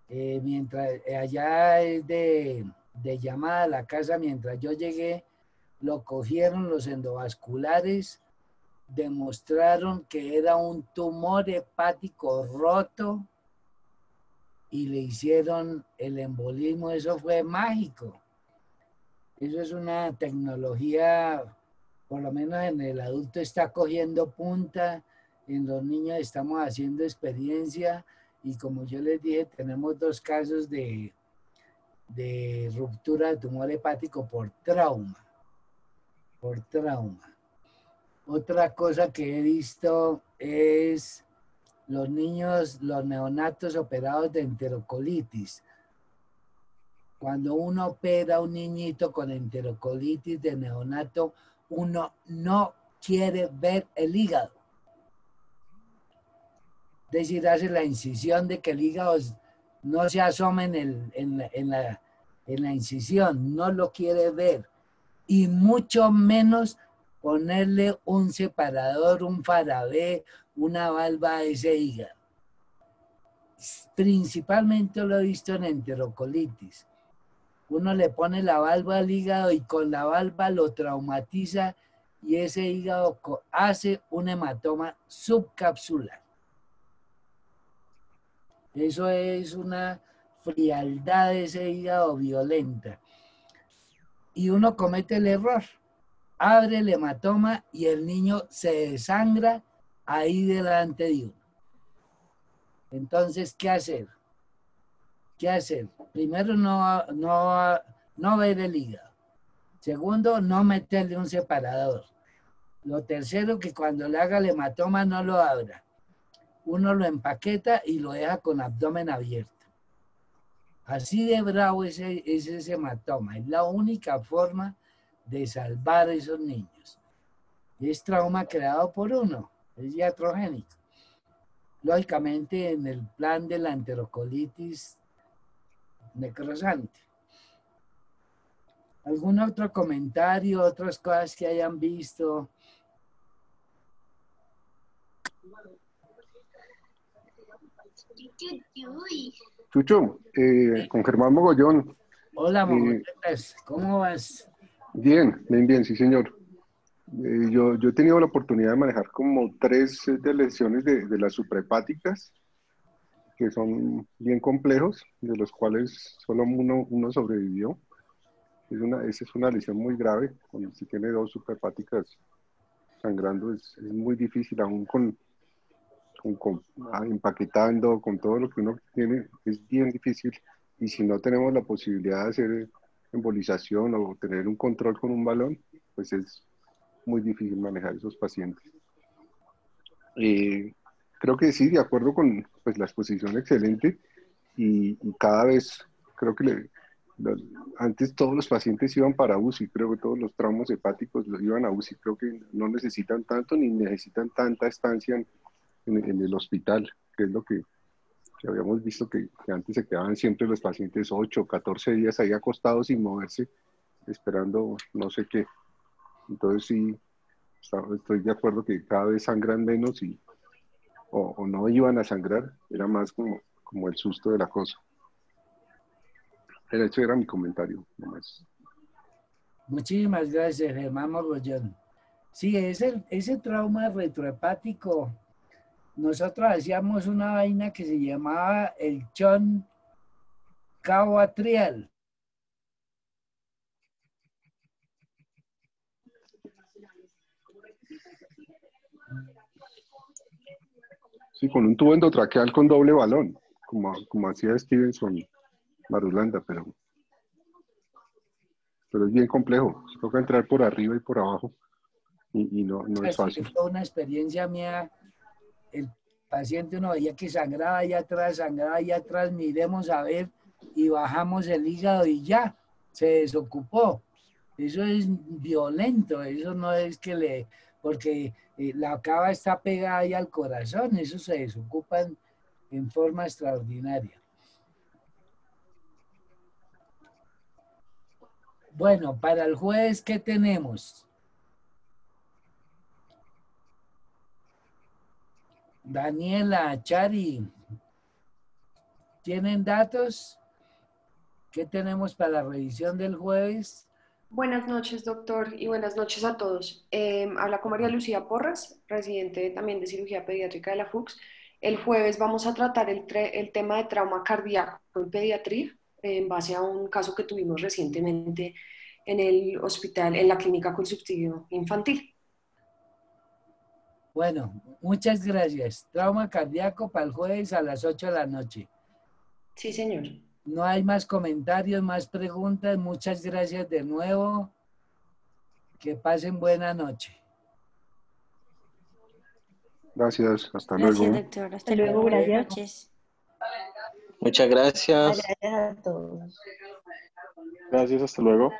Mientras allá es de llamada a la casa, mientras yo llegué, lo cogieron los endovasculares, demostraron que era un tumor hepático roto y le hicieron el embolismo. Eso fue mágico. Eso es una tecnología, por lo menos en el adulto está cogiendo punta, en los niños estamos haciendo experiencia y como yo les dije, tenemos 2 casos de ruptura de tumor hepático por trauma. Otra cosa que he visto es los niños, los neonatos operados de enterocolitis. Cuando uno opera a un niñito con enterocolitis de neonato, uno no quiere ver el hígado. Es decir, hace la incisión de que el hígado no se asome en la incisión, no lo quiere ver. Y mucho menos ponerle un separador, un Farabé, una valva a ese hígado. Principalmente lo he visto en enterocolitis. Uno le pone la valva al hígado y con la valva lo traumatiza y ese hígado hace un hematoma subcapsular. Eso es una frialdad de ese hígado violenta. Y uno comete el error. Abre el hematoma y el niño se desangra ahí delante de uno. Entonces, ¿qué hacer? ¿Qué hacer? Primero, no ver el hígado. Segundo, no meterle un separador. Lo tercero, que cuando le haga el hematoma no lo abra. Uno lo empaqueta y lo deja con abdomen abierto. Así de bravo es ese hematoma. Es la única forma de salvar a esos niños. Es trauma creado por uno, es iatrogénico. Lógicamente, en el plan de la enterocolitis necrosante. ¿Algún otro comentario, otras cosas que hayan visto? Chucho, con Germán Mogollón. Hola, Mogollón, ¿cómo vas? Bien, bien, bien, sí, señor. Yo he tenido la oportunidad de manejar como tres de lesiones de las suprahepáticas, que son bien complejos, de los cuales solo uno sobrevivió. Esa es una lesión muy grave. Cuando se tiene dos suprahepáticas sangrando es muy difícil, aún empaquetando, con todo lo que uno tiene, es bien difícil. Y si no tenemos la posibilidad de hacer embolización o tener un control con un balón, pues es muy difícil manejar esos pacientes. Creo que sí, de acuerdo con pues, la exposición excelente y cada vez creo que antes todos los pacientes iban para UCI, creo que todos los traumas hepáticos los iban a UCI, creo que no necesitan tanto ni necesitan tanta estancia en el hospital, que es lo que habíamos visto que antes se quedaban siempre los pacientes 8 o 14 días ahí acostados sin moverse, esperando no sé qué. Entonces sí, estoy de acuerdo que cada vez sangran menos o no iban a sangrar, era más como el susto de la cosa. Pero eso era mi comentario, nomás. Muchísimas gracias, Germán Mogollón. Sí, ese trauma retrohepático, nosotros hacíamos una vaina que se llamaba el chon caoatrial. Sí, con un tubo endotraqueal con doble balón, como hacía Stevenson Marulanda, pero es bien complejo. Se toca entrar por arriba y por abajo y no es Así fácil. fue una experiencia mía. El paciente uno veía que sangraba allá atrás, miremos a ver y bajamos el hígado y ya, se desocupó. Eso es violento, eso no es que porque la cava está pegada ahí al corazón, eso se desocupa en forma extraordinaria. Bueno, para el jueves, ¿qué tenemos? Daniela, Chari, ¿tienen datos? ¿Qué tenemos para la revisión del jueves? Buenas noches, doctor, y buenas noches a todos. Habla con María Lucía Porras, residente también de cirugía pediátrica de la FUCS. El jueves vamos a tratar el tema de trauma cardíaco en pediatría en base a un caso que tuvimos recientemente en el hospital, en la clínica con subsidio infantil. Bueno, muchas gracias. Trauma cardíaco para el jueves a las 8 de la noche. Sí, señor. No hay más comentarios, más preguntas. Muchas gracias de nuevo. Que pasen buena noche. Gracias, hasta Gracias, luego. doctor. Hasta Hasta luego, luego. Buenas gracias. noches. Muchas gracias. Gracias a todos. Gracias, hasta luego.